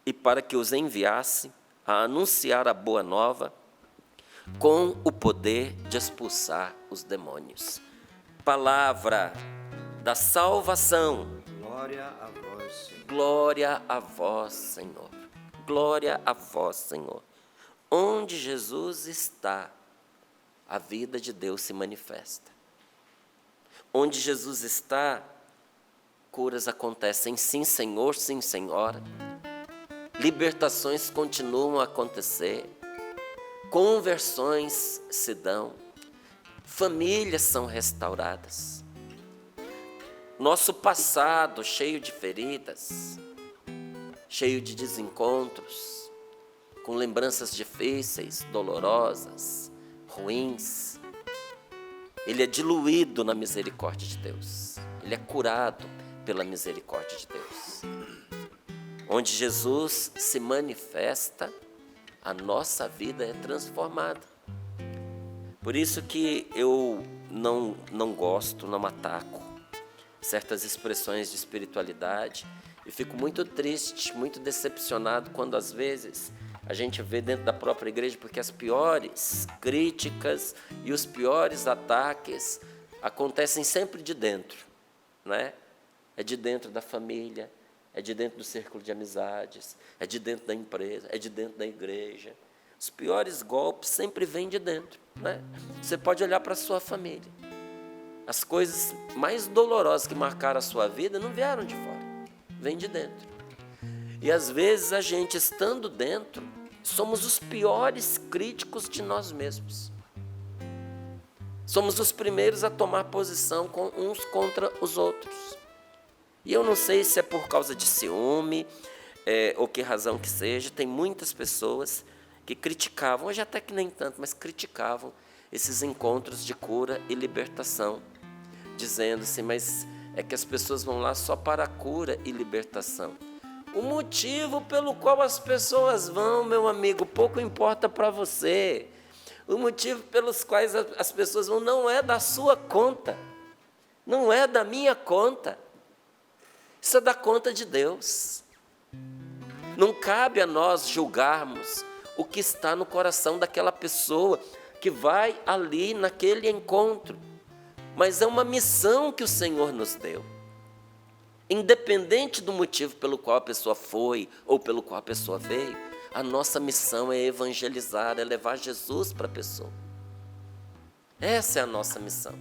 e para que os enviasse a anunciar a boa nova com o poder de expulsar os demônios. Palavra da salvação. Glória a vós, Senhor. Glória a vós, Senhor. Glória a vós, Senhor. Onde Jesus está, a vida de Deus se manifesta. Onde Jesus está, curas acontecem. Sim, Senhor, sim, Senhora. Libertações continuam a acontecer. Conversões se dão. Famílias são restauradas. Nosso passado cheio de feridas, cheio de desencontros, com lembranças difíceis, dolorosas, ruins, ele é diluído na misericórdia de Deus. Ele é curado pela misericórdia de Deus. Onde Jesus se manifesta, a nossa vida é transformada. Por isso que eu não gosto, não ataco certas expressões de espiritualidade. E fico muito triste, muito decepcionado quando às vezes a gente vê dentro da própria igreja, porque as piores críticas e os piores ataques acontecem sempre de dentro, né? É de dentro da família, é de dentro do círculo de amizades, é de dentro da empresa, é de dentro da igreja. Os piores golpes sempre vêm de dentro, né? Você pode olhar para a sua família. As coisas mais dolorosas que marcaram a sua vida não vieram de fora, vêm de dentro. E às vezes a gente, estando dentro, somos os piores críticos de nós mesmos. Somos os primeiros a tomar posição uns contra os outros. E eu não sei se é por causa de ciúme, ou que razão que seja, tem muitas pessoas que criticavam, hoje até que nem tanto, mas criticavam esses encontros de cura e libertação, dizendo assim, mas é que as pessoas vão lá só para a cura e libertação. O motivo pelo qual as pessoas vão, meu amigo, pouco importa para você. O motivo pelos quais as pessoas vão não é da sua conta, não é da minha conta. Isso é da conta de Deus. Não cabe a nós julgarmos o que está no coração daquela pessoa que vai ali naquele encontro. Mas é uma missão que o Senhor nos deu. Independente do motivo pelo qual a pessoa foi ou pelo qual a pessoa veio, a nossa missão é evangelizar, é levar Jesus para a pessoa. Essa é a nossa missão.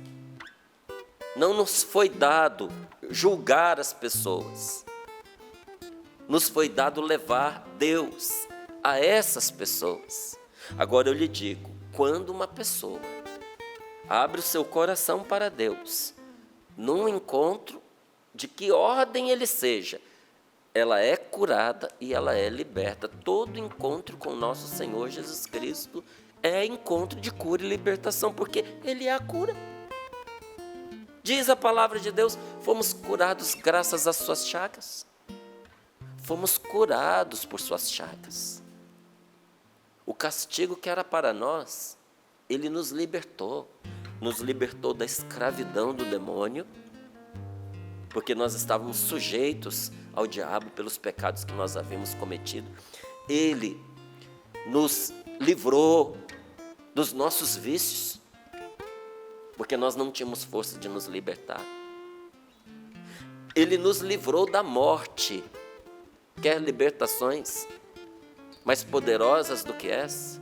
Não nos foi dado julgar as pessoas. Nos foi dado levar Deus a essas pessoas. Agora eu lhe digo, quando uma pessoa abre o seu coração para Deus, num encontro, de que ordem ele seja, ela é curada e ela é liberta. Todo encontro com nosso Senhor Jesus Cristo é encontro de cura e libertação, porque Ele é a cura. Diz a palavra de Deus, fomos curados graças às suas chagas. Fomos curados por suas chagas. O castigo que era para nós, Ele nos libertou da escravidão do demônio, porque nós estávamos sujeitos ao diabo pelos pecados que nós havíamos cometido. Ele nos livrou dos nossos vícios, porque nós não tínhamos força de nos libertar. Ele nos livrou da morte. Quer libertações mais poderosas do que essa?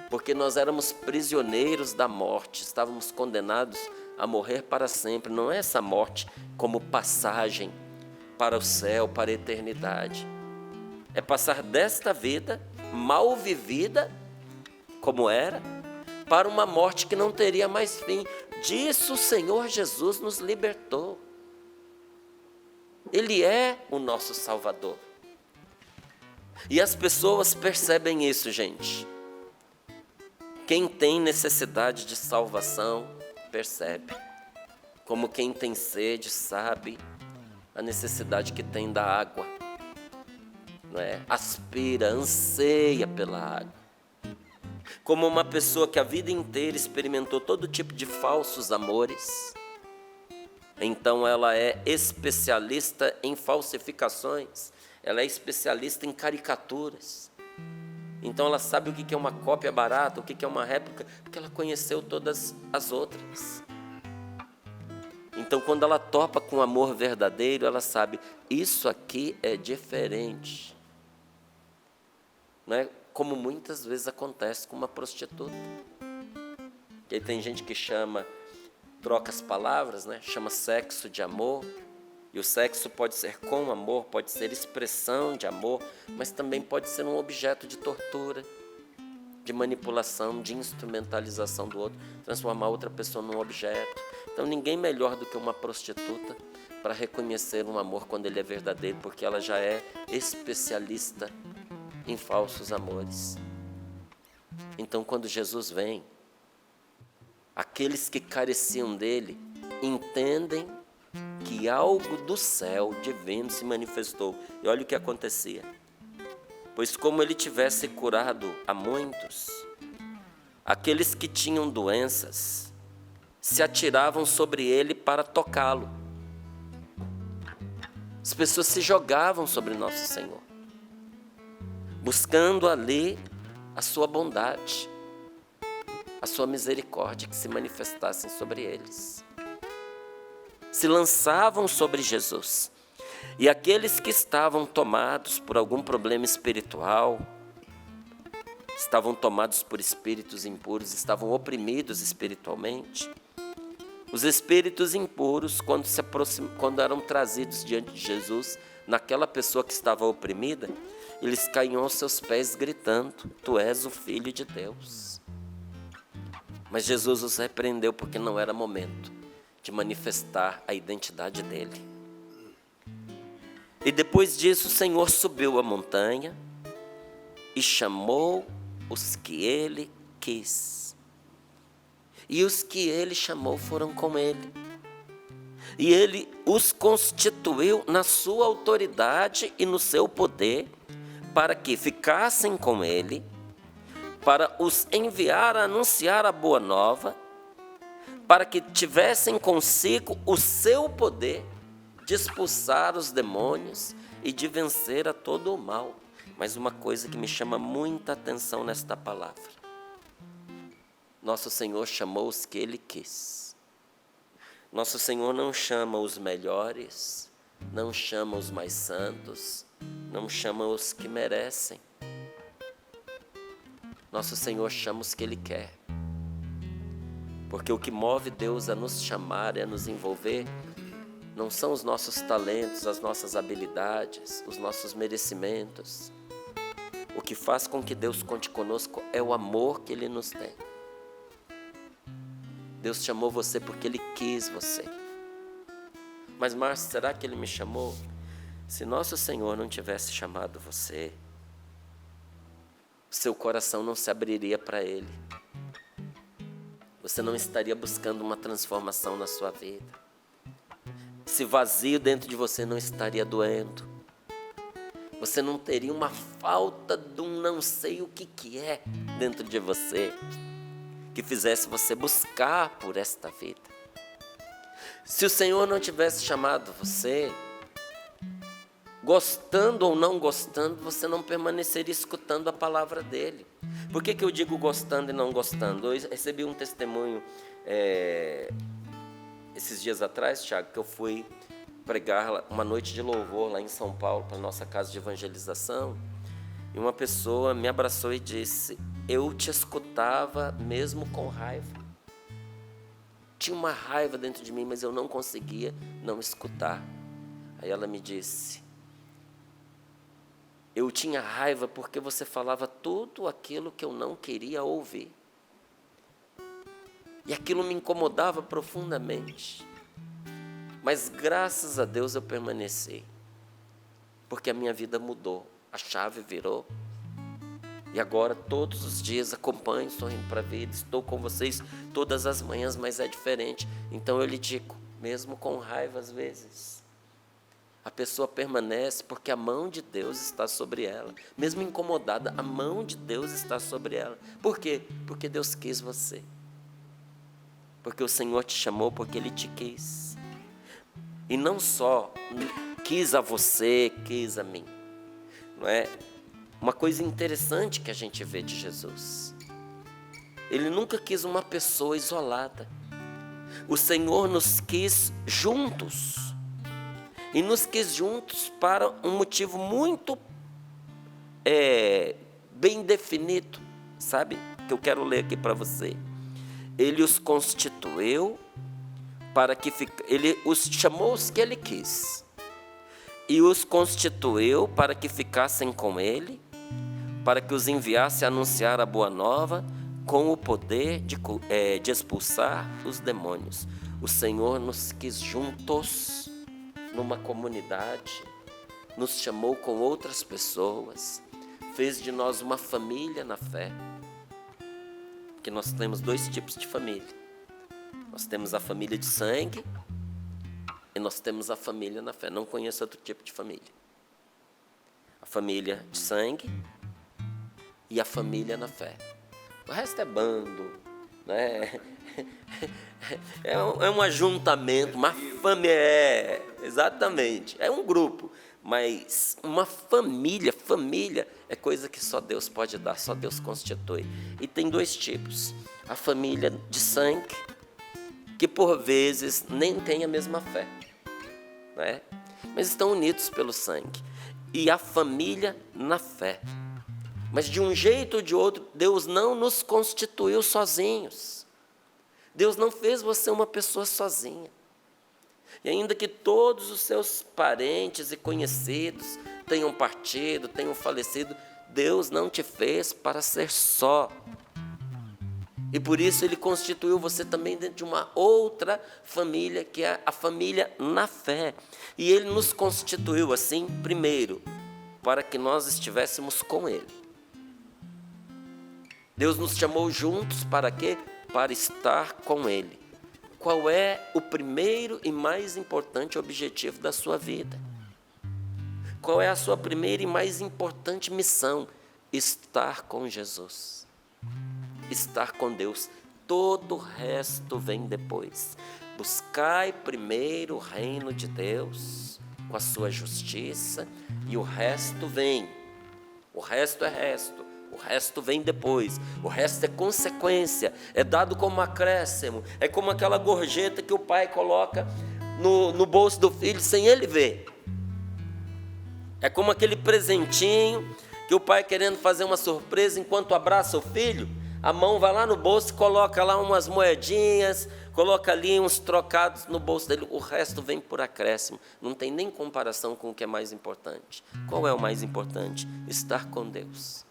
Porque nós éramos prisioneiros da morte, estávamos condenados a morrer para sempre. Não é essa morte como passagem para o céu, para a eternidade. É passar desta vida mal vivida, como era, para uma morte que não teria mais fim. Disso o Senhor Jesus nos libertou. Ele é o nosso Salvador. E as pessoas percebem isso, gente. Quem tem necessidade de salvação, percebe. Como quem tem sede, sabe a necessidade que tem da água. Não é? Aspira, anseia pela água. Como uma pessoa que a vida inteira experimentou todo tipo de falsos amores, então ela é especialista em falsificações, ela é especialista em caricaturas. Então ela sabe o que é uma cópia barata, o que é uma réplica, porque ela conheceu todas as outras. Então quando ela topa com o amor verdadeiro, ela sabe, isso aqui é diferente. Não é? Como muitas vezes acontece com uma prostituta. E aí tem gente que troca as palavras, né? Chama sexo de amor. E o sexo pode ser com amor, pode ser expressão de amor, mas também pode ser um objeto de tortura, de manipulação, de instrumentalização do outro, transformar outra pessoa num objeto. Então ninguém melhor do que uma prostituta para reconhecer um amor quando ele é verdadeiro, porque ela já é especialista em falsos amores. Então quando Jesus vem, aqueles que careciam dele entendem que algo do céu divino se manifestou. E olha o que acontecia. Pois como ele tivesse curado a muitos, aqueles que tinham doenças se atiravam sobre ele para tocá-lo. As pessoas se jogavam sobre nosso Senhor, buscando ali a sua bondade, a sua misericórdia que se manifestassem sobre eles. Se lançavam sobre Jesus. E aqueles que estavam tomados por algum problema espiritual, estavam tomados por espíritos impuros, estavam oprimidos espiritualmente. Os espíritos impuros, quando eram trazidos diante de Jesus, naquela pessoa que estava oprimida, eles caíam aos seus pés gritando, tu és o Filho de Deus. Mas Jesus os repreendeu porque não era momento de manifestar a identidade dele. E depois disso o Senhor subiu a montanha e chamou os que ele quis. E os que ele chamou foram com ele. E ele os constituiu na sua autoridade e no seu poder para que ficassem com ele, para os enviar a anunciar a boa nova, para que tivessem consigo o seu poder de expulsar os demônios e de vencer a todo o mal. Mas uma coisa que me chama muita atenção nesta palavra: nosso Senhor chamou os que Ele quis. Nosso Senhor não chama os melhores, não chama os mais santos, não chama os que merecem. Nosso Senhor chama os que Ele quer. Porque o que move Deus a nos chamar e a nos envolver não são os nossos talentos, as nossas habilidades, os nossos merecimentos. O que faz com que Deus conte conosco é o amor que Ele nos tem. Deus chamou você porque Ele quis você. Mas, Márcio, será que Ele me chamou? Se nosso Senhor não tivesse chamado você, seu coração não se abriria para Ele. Você não estaria buscando uma transformação na sua vida. Esse vazio dentro de você não estaria doendo. Você não teria uma falta de um não sei o que é dentro de você, que fizesse você buscar por esta vida. Se o Senhor não tivesse chamado você, gostando ou não gostando, você não permaneceria escutando a palavra dEle. Por que eu digo gostando e não gostando? Eu recebi um testemunho esses dias atrás, Tiago, que eu fui pregar uma noite de louvor lá em São Paulo, para a nossa casa de evangelização, e uma pessoa me abraçou e disse: eu te escutava mesmo com raiva. Tinha uma raiva dentro de mim, mas eu não conseguia não escutar. Aí ela me disse: eu tinha raiva porque você falava tudo aquilo que eu não queria ouvir. E aquilo me incomodava profundamente. Mas graças a Deus eu permaneci. Porque a minha vida mudou, a chave virou. E agora todos os dias acompanho Sorrindo para a Vida, estou com vocês todas as manhãs, mas é diferente. Então eu lhe digo, mesmo com raiva às vezes, a pessoa permanece porque a mão de Deus está sobre ela. Mesmo incomodada, a mão de Deus está sobre ela. Por quê? Porque Deus quis você. Porque o Senhor te chamou, porque Ele te quis. E não só quis a você, quis a mim. Não é? Uma coisa interessante que a gente vê de Jesus: Ele nunca quis uma pessoa isolada. O Senhor nos quis juntos. E nos quis juntos para um motivo muito bem definido. Sabe? Que eu quero ler aqui para você. Ele os constituiu para que Ele os chamou os que Ele quis. E os constituiu para que ficassem com Ele, para que os enviasse a anunciar a boa nova com o poder de expulsar os demônios. O Senhor nos quis juntos, numa comunidade, nos chamou com outras pessoas, fez de nós uma família na fé. Porque nós temos dois tipos de família. Nós temos a família de sangue e nós temos a família na fé. Não conheço outro tipo de família. A família de sangue e a família na fé. O resto é bando, né? É um ajuntamento, uma família, exatamente, é um grupo. Mas uma família é coisa que só Deus pode dar, só Deus constitui. E tem dois tipos: a família de sangue, que por vezes nem tem a mesma fé, né? Mas estão unidos pelo sangue. E a família na fé. Mas de um jeito ou de outro, Deus não nos constituiu sozinhos. Deus não fez você uma pessoa sozinha. E ainda que todos os seus parentes e conhecidos tenham partido, tenham falecido, Deus não te fez para ser só. E por isso Ele constituiu você também dentro de uma outra família, que é a família na fé. E Ele nos constituiu assim, primeiro, para que nós estivéssemos com Ele. Deus nos chamou juntos para quê? Para estar com Ele. Qual é o primeiro e mais importante objetivo da sua vida? Qual é a sua primeira e mais importante missão? Estar com Jesus. Estar com Deus. Todo o resto vem depois. buscai primeiro o reino de Deus, com a sua justiça, e o resto vem. O resto é resto. O resto vem depois, o resto é consequência, é dado como acréscimo, é como aquela gorjeta que o pai coloca no bolso do filho sem ele ver. É como aquele presentinho que o pai, querendo fazer uma surpresa, enquanto abraça o filho, a mão vai lá no bolso e coloca lá umas moedinhas, coloca ali uns trocados no bolso dele, o resto vem por acréscimo, não tem nem comparação com o que é mais importante. Qual é o mais importante? Estar com Deus.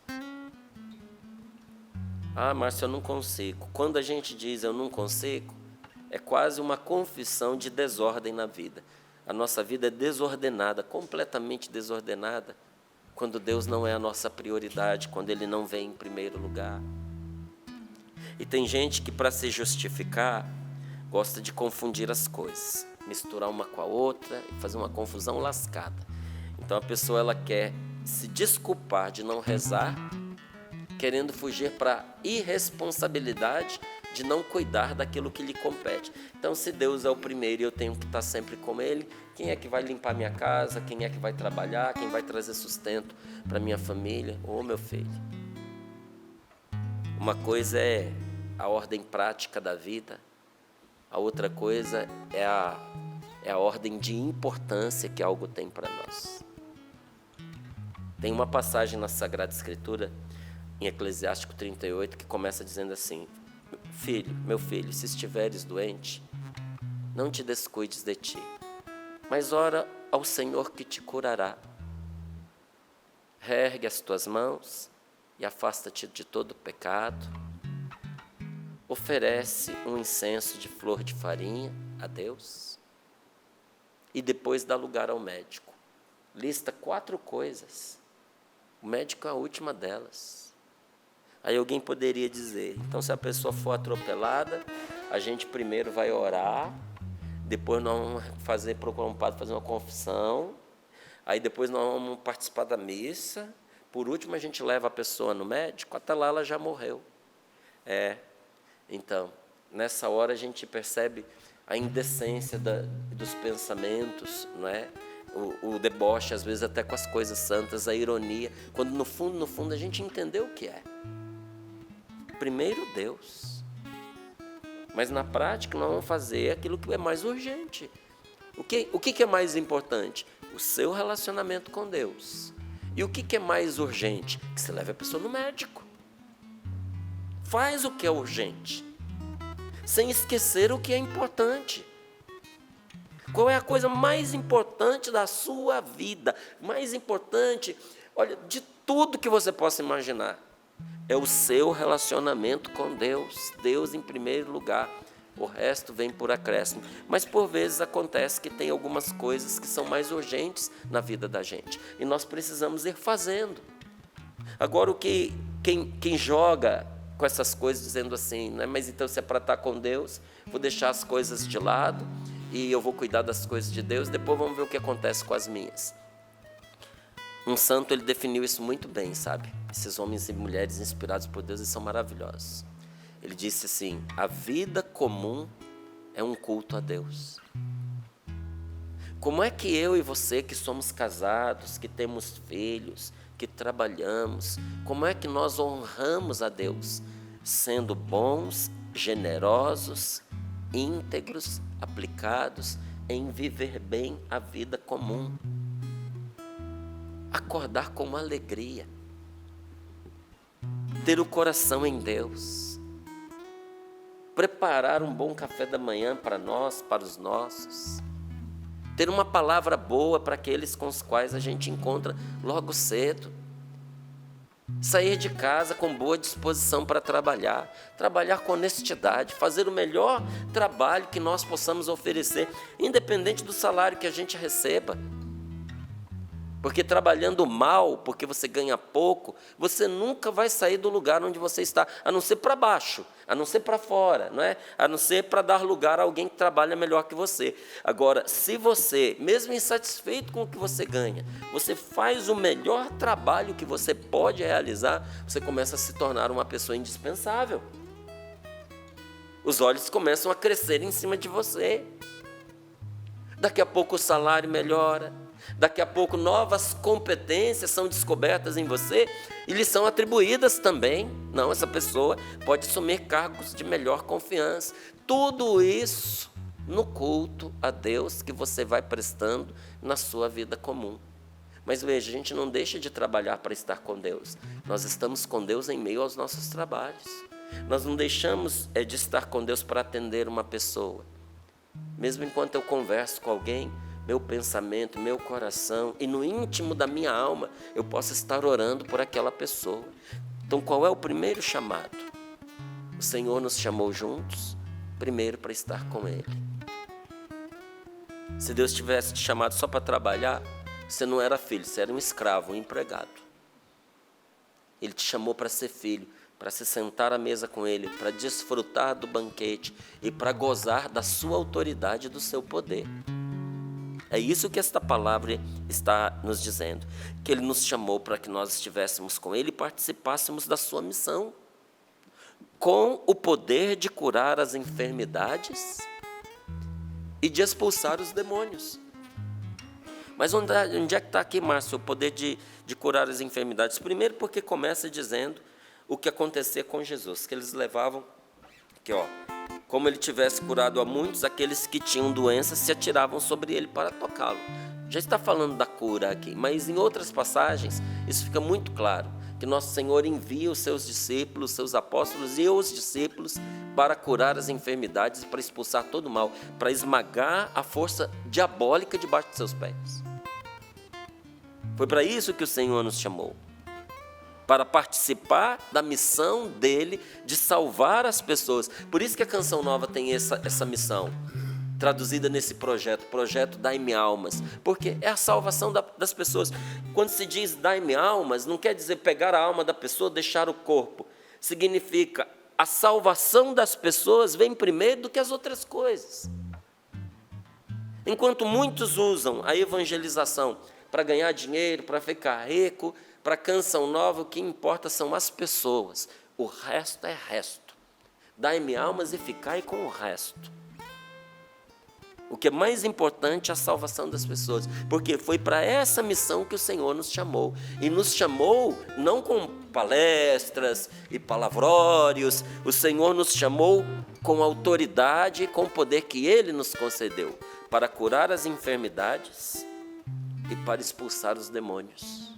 Ah, Márcio, eu não consigo. Quando a gente diz eu não consigo, é quase uma confissão de desordem na vida. A nossa vida é desordenada, completamente desordenada, quando Deus não é a nossa prioridade, quando Ele não vem em primeiro lugar. E tem gente que, para se justificar, gosta de confundir as coisas, misturar uma com a outra e fazer uma confusão lascada. Então a pessoa, ela quer se desculpar de não rezar, querendo fugir para a irresponsabilidade de não cuidar daquilo que lhe compete. Então, se Deus é o primeiro e eu tenho que estar sempre com Ele, quem é que vai limpar minha casa? Quem é que vai trabalhar? Quem vai trazer sustento para minha família? Ô, meu filho. Uma coisa é a ordem prática da vida, a outra coisa é a ordem de importância que algo tem para nós. Tem uma passagem na Sagrada Escritura, em Eclesiástico 38, que começa dizendo assim: filho, meu filho, se estiveres doente, não te descuides de ti, mas ora ao Senhor que te curará. Reergue as tuas mãos e afasta-te de todo pecado. Oferece um incenso de flor de farinha a Deus e depois dá lugar ao médico. Lista 4 coisas. O médico é a última delas. Aí alguém poderia dizer, então se a pessoa for atropelada, a gente primeiro vai orar, depois nós vamos procurar um padre fazer uma confissão, aí depois nós vamos participar da missa, por último a gente leva a pessoa no médico, até lá ela já morreu. Então, nessa hora a gente percebe a indecência dos pensamentos, não é? O deboche, às vezes até com as coisas santas, a ironia, quando no fundo a gente entendeu o que é. Primeiro Deus. Mas na prática nós vamos fazer aquilo que é mais urgente. O que é mais importante? O seu relacionamento com Deus. E o que é mais urgente? Que você leve a pessoa no médico. Faz o que é urgente, sem esquecer o que é importante. Qual é a coisa mais importante da sua vida? Mais importante, olha, de tudo que você possa imaginar. É o seu relacionamento com Deus. Deus em primeiro lugar. O resto vem por acréscimo. Mas por vezes acontece que tem algumas coisas que são mais urgentes na vida da gente. E nós precisamos ir fazendo. Agora, quem joga com essas coisas dizendo assim, né? Mas então se é para estar com Deus, vou deixar as coisas de lado e eu vou cuidar das coisas de Deus, depois vamos ver o que acontece com as minhas. Um santo, ele definiu isso muito bem, sabe? Esses homens e mulheres inspirados por Deus, eles são maravilhosos. Ele disse assim: a vida comum é um culto a Deus. Como é que eu e você, que somos casados, que temos filhos, que trabalhamos, como é que nós honramos a Deus? Sendo bons, generosos, íntegros, aplicados em viver bem a vida comum. Acordar com alegria, ter o coração em Deus, preparar um bom café da manhã para nós, para os nossos, ter uma palavra boa para aqueles com os quais a gente encontra logo cedo, sair de casa com boa disposição para trabalhar com honestidade, fazer o melhor trabalho que nós possamos oferecer, independente do salário que a gente receba. Porque trabalhando mal, porque você ganha pouco, você nunca vai sair do lugar onde você está, a não ser para baixo, a não ser para fora, não é? A não ser para dar lugar a alguém que trabalha melhor que você. Agora, se você, mesmo insatisfeito com o que você ganha, você faz o melhor trabalho que você pode realizar, você começa a se tornar uma pessoa indispensável. os olhos começam a crescer em cima de você. Daqui a pouco o salário melhora, daqui a pouco novas competências são descobertas em você e lhe são atribuídas também. Não, essa pessoa pode assumir cargos de melhor confiança. Tudo isso no culto a Deus que você vai prestando na sua vida comum. Mas veja, a gente não deixa de trabalhar para estar com Deus. Nós estamos com Deus em meio aos nossos trabalhos. Nós não deixamos de estar com Deus para atender uma pessoa. Mesmo enquanto eu converso com alguém, meu pensamento, meu coração e no íntimo da minha alma, eu posso estar orando por aquela pessoa. Então, qual é o primeiro chamado? O Senhor nos chamou juntos, primeiro para estar com Ele. Se Deus tivesse te chamado só para trabalhar, você não era filho, você era um escravo, um empregado. Ele te chamou para ser filho, para se sentar à mesa com Ele, para desfrutar do banquete e para gozar da sua autoridade e do seu poder. É isso que esta palavra está nos dizendo, que Ele nos chamou para que nós estivéssemos com Ele e participássemos da sua missão, com o poder de curar as enfermidades e de expulsar os demônios. Mas onde é que está aqui, Márcio, o poder de curar as enfermidades? Primeiro porque começa dizendo o que acontecia com Jesus, que eles levavam, aqui ó, como ele tivesse curado a muitos, aqueles que tinham doenças se atiravam sobre ele para tocá-lo. Já está falando da cura aqui, mas em outras passagens isso fica muito claro, que nosso Senhor envia os seus discípulos, seus apóstolos e os discípulos para curar as enfermidades, para expulsar todo o mal, para esmagar a força diabólica debaixo de seus pés. Foi para isso que o Senhor nos chamou, para participar da missão dele de salvar as pessoas. Por isso que a Canção Nova tem essa missão, traduzida nesse projeto Dai-me Almas, porque é a salvação das pessoas. Quando se diz Dai-me Almas, não quer dizer pegar a alma da pessoa, deixar o corpo. Significa a salvação das pessoas vem primeiro do que as outras coisas. Enquanto muitos usam a evangelização para ganhar dinheiro, para ficar rico, para a Canção Nova, o que importa são as pessoas. O resto é resto. Dai-me almas e ficai com o resto. O que é mais importante é a salvação das pessoas, porque foi para essa missão que o Senhor nos chamou. E nos chamou não com palestras e palavrórios, o Senhor nos chamou com autoridade e com o poder que Ele nos concedeu, para curar as enfermidades e para expulsar os demônios.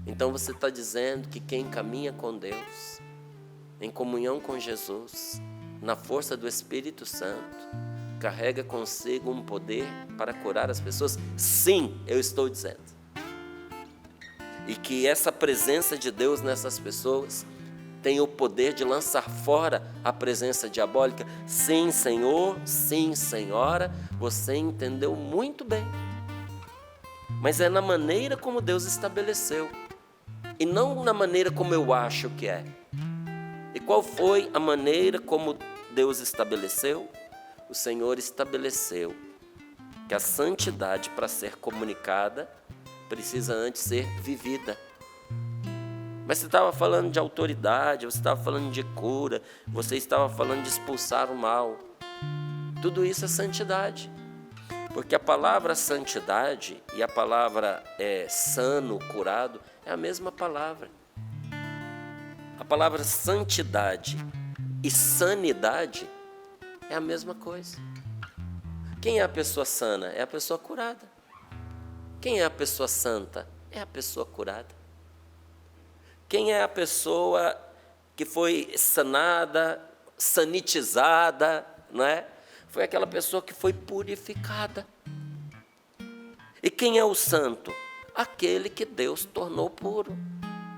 Então você está dizendo que quem caminha com Deus, em comunhão com Jesus, na força do Espírito Santo, carrega consigo um poder para curar as pessoas? Sim, eu estou dizendo. E que essa presença de Deus nessas pessoas tem o poder de lançar fora a presença diabólica? Sim, Senhor, sim, Senhora, você entendeu muito bem. Mas é na maneira como Deus estabeleceu, e não na maneira como eu acho que é. E qual foi a maneira como Deus estabeleceu? O Senhor estabeleceu que a santidade, para ser comunicada, precisa antes ser vivida. Mas você estava falando de autoridade, você estava falando de cura, você estava falando de expulsar o mal. Tudo isso é santidade. Porque a palavra santidade e a palavra sano, curado, é a mesma palavra. A palavra santidade e sanidade é a mesma coisa. Quem é a pessoa sana? É a pessoa curada. Quem é a pessoa santa? É a pessoa curada. Quem é a pessoa que foi sanada, sanitizada, não é? Foi aquela pessoa que foi purificada. E quem é o santo? Aquele que Deus tornou puro.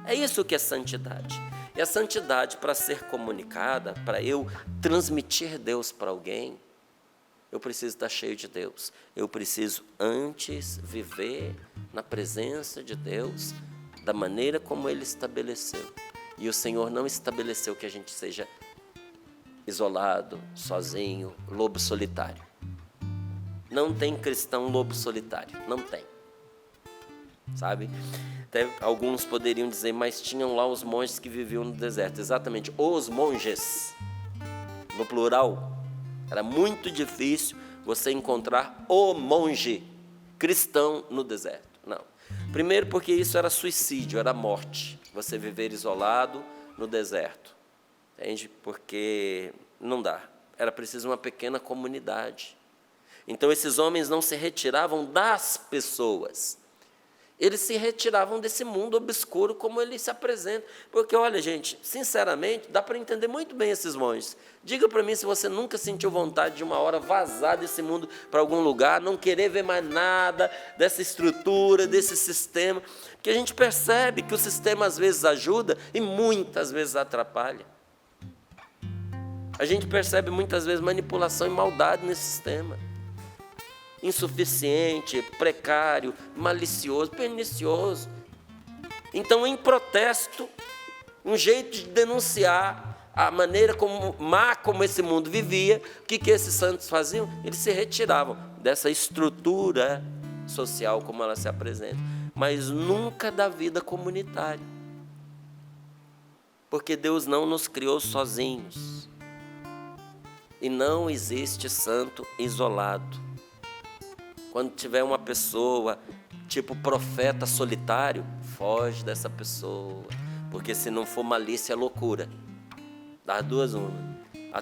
É isso que é santidade. E a santidade, para ser comunicada, para eu transmitir Deus para alguém, eu preciso estar cheio de Deus. Eu preciso antes viver na presença de Deus, da maneira como Ele estabeleceu. E o Senhor não estabeleceu que a gente seja isolado, sozinho, lobo solitário. Não tem cristão lobo solitário, não tem. Sabe? Até alguns poderiam dizer, mas tinham lá os monges que viviam no deserto. Exatamente, os monges. no plural. Era muito difícil você encontrar o monge cristão no deserto. Não. Primeiro porque isso era suicídio, era morte. Você viver isolado no deserto. Entende? Porque não dá. Era preciso uma pequena comunidade. Então esses homens não se retiravam das pessoas. Eles se retiravam desse mundo obscuro como ele se apresenta. Porque, olha, gente, sinceramente, dá para entender muito bem esses monges. Diga para mim se você nunca sentiu vontade de uma hora vazar desse mundo para algum lugar, não querer ver mais nada dessa estrutura, desse sistema. Porque a gente percebe que o sistema às vezes ajuda e muitas vezes atrapalha. A gente percebe muitas vezes manipulação e maldade nesse sistema. Insuficiente, precário, malicioso, pernicioso. Então, em protesto, um jeito de denunciar a maneira como esse mundo vivia, o que esses santos faziam? Eles se retiravam dessa estrutura social como ela se apresenta, mas nunca da vida comunitária. Porque Deus não nos criou sozinhos. E não existe santo isolado. Quando tiver uma pessoa, tipo profeta solitário, foge dessa pessoa. Porque se não for malícia, é loucura. Das duas, uma.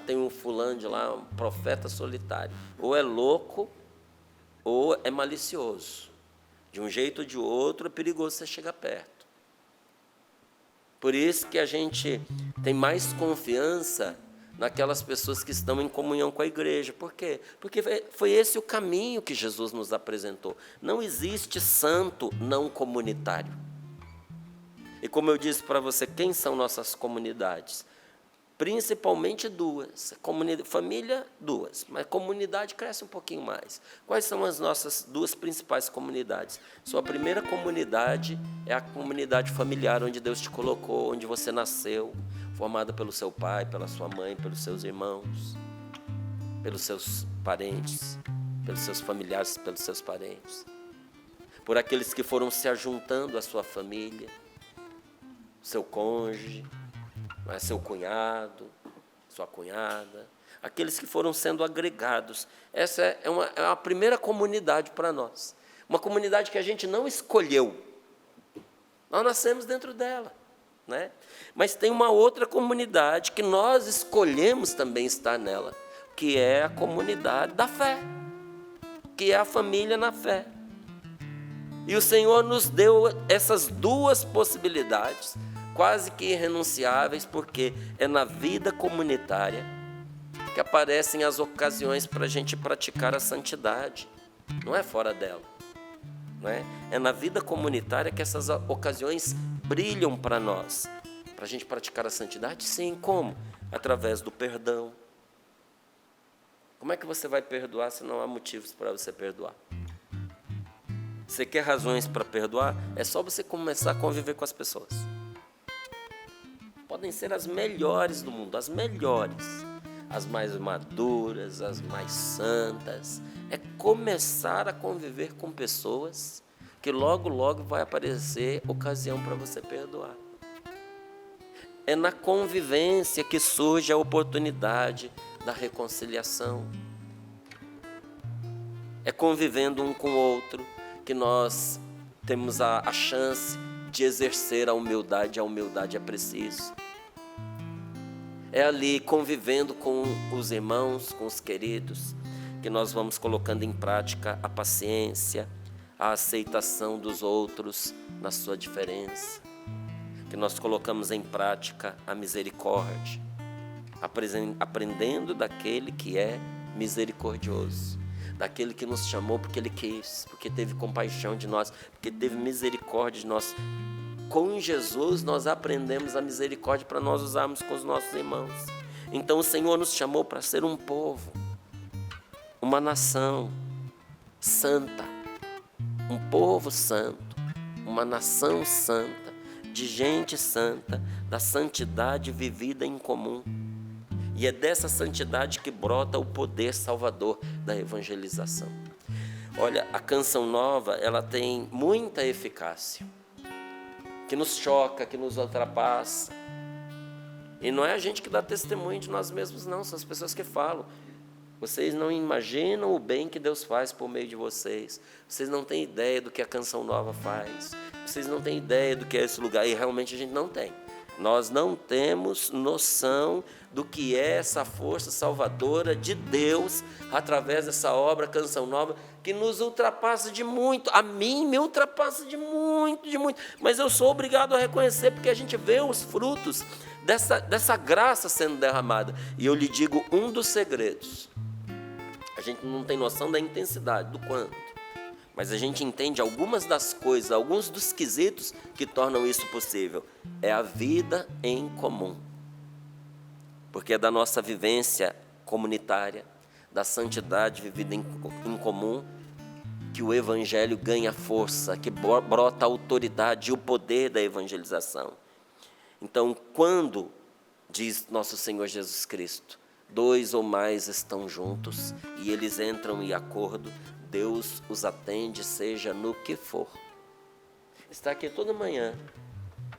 Tem um fulano de lá, um profeta solitário. Ou é louco, ou é malicioso. De um jeito ou de outro, é perigoso você chegar perto. Por isso que a gente tem mais confiança naquelas pessoas que estão em comunhão com a igreja. Por quê? Porque foi esse o caminho que Jesus nos apresentou. Não existe santo não comunitário. E como eu disse para você, quem são nossas comunidades? Principalmente duas. Família, duas. Mas comunidade cresce um pouquinho mais. Quais são as nossas duas principais comunidades? Sua primeira comunidade é a comunidade familiar, onde Deus te colocou, onde você nasceu, formada pelo seu pai, pela sua mãe, pelos seus irmãos, pelos seus parentes, pelos seus familiares, pelos seus parentes, por aqueles que foram se ajuntando à sua família, seu cônjuge, seu cunhado, sua cunhada, aqueles que foram sendo agregados. Essa é uma primeira comunidade para nós, uma comunidade que a gente não escolheu, nós nascemos dentro dela. Né? Mas tem uma outra comunidade que nós escolhemos também estar nela, que é a comunidade da fé, que é a família na fé. E o Senhor nos deu essas duas possibilidades, quase que irrenunciáveis, porque é na vida comunitária que aparecem as ocasiões para a gente praticar a santidade, não é fora dela. Né? É na vida comunitária que essas ocasiões brilham para nós. Para a gente praticar a santidade? Sim, como? Através do perdão. Como é que você vai perdoar se não há motivos para você perdoar? Você quer razões para perdoar? É só você começar a conviver com as pessoas. Podem ser as melhores do mundo, as melhores, as mais maduras, as mais santas. É começar a conviver com pessoas que logo, logo vai aparecer ocasião para você perdoar. É na convivência que surge a oportunidade da reconciliação. É convivendo um com o outro que nós temos a chance de exercer a humildade. A humildade é preciso. É ali convivendo com os irmãos, com os queridos, que nós vamos colocando em prática a paciência, a aceitação dos outros na sua diferença, que nós colocamos em prática a misericórdia, aprendendo daquele que é misericordioso, daquele que nos chamou porque Ele quis, porque teve compaixão de nós, porque teve misericórdia de nós. Com Jesus nós aprendemos a misericórdia para nós usarmos com os nossos irmãos. Então o Senhor nos chamou para ser um povo, uma nação santa, um povo santo, uma nação santa, de gente santa, da santidade vivida em comum. E é dessa santidade que brota o poder salvador da evangelização. Olha, a Canção Nova, ela tem muita eficácia, que nos choca, que nos ultrapassa. E não é a gente que dá testemunho de nós mesmos, não. São as pessoas que falam. Vocês não imaginam o bem que Deus faz por meio de vocês. Vocês não têm ideia do que a Canção Nova faz. Vocês não têm ideia do que é esse lugar. E realmente a gente não tem. Nós não temos noção do que é essa força salvadora de Deus através dessa obra Canção Nova, que nos ultrapassa de muito. A mim me ultrapassa de muito, de muito. Mas eu sou obrigado a reconhecer, porque a gente vê os frutos dessa graça sendo derramada. E eu lhe digo um dos segredos. A gente não tem noção da intensidade, do quanto. Mas a gente entende algumas das coisas, alguns dos quesitos que tornam isso possível. É a vida em comum. Porque é da nossa vivência comunitária, da santidade vivida em comum, que o Evangelho ganha força, que brota a autoridade e o poder da evangelização. Então, quando, diz nosso Senhor Jesus Cristo, 2 ou mais estão juntos e eles entram em acordo, Deus os atende, seja no que for. Está aqui toda manhã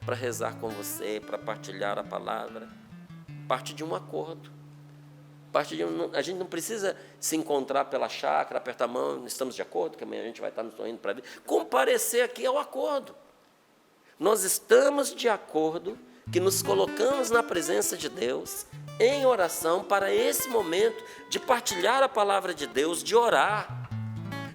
para rezar com você, para partilhar a palavra. Parte de um acordo. A gente não precisa se encontrar pela chácara, apertar a mão, estamos de acordo, que amanhã a gente vai estar nos indo para a vida. Comparecer aqui ao acordo. Nós estamos de acordo que nos colocamos na presença de Deus, em oração, para esse momento de partilhar a palavra de Deus, de orar,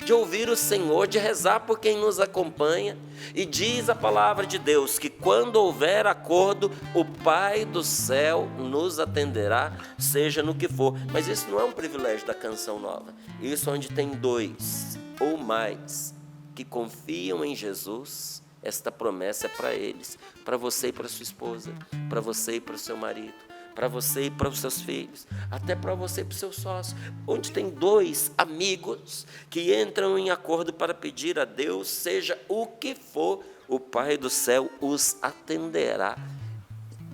de ouvir o Senhor, de rezar por quem nos acompanha. E diz a palavra de Deus que quando houver acordo, o Pai do céu nos atenderá, seja no que for. Mas isso não é um privilégio da Canção Nova. Isso onde tem 2 ou mais que confiam em Jesus, esta promessa é para eles, para você e para sua esposa, para você e para o seu marido, para você e para os seus filhos, até para você e para o seu sócio. Onde tem 2 amigos que entram em acordo para pedir a Deus, seja o que for, o Pai do céu os atenderá.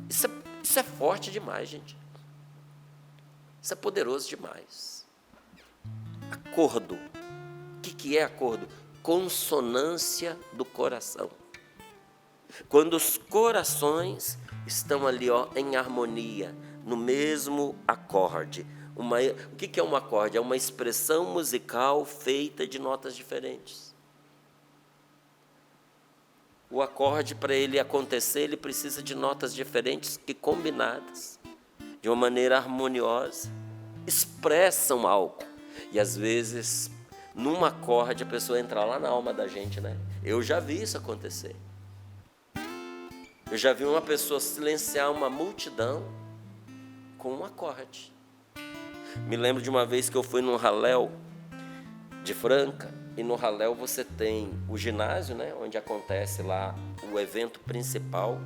Isso é forte demais, gente. Isso é poderoso demais. Acordo. O que é acordo? Consonância do coração. Quando os corações estão ali em harmonia, no mesmo acorde. O que é um acorde? É uma expressão musical feita de notas diferentes. O acorde, para ele acontecer, ele precisa de notas diferentes que, combinadas de uma maneira harmoniosa, expressam algo. E às vezes, num acorde, a pessoa entra lá na alma da gente, né? Eu já vi isso acontecer. Eu já vi uma pessoa silenciar uma multidão com um acorde. Me lembro de uma vez que eu fui num Halel de Franca, e no Halel você tem o ginásio, né, onde acontece lá o evento principal,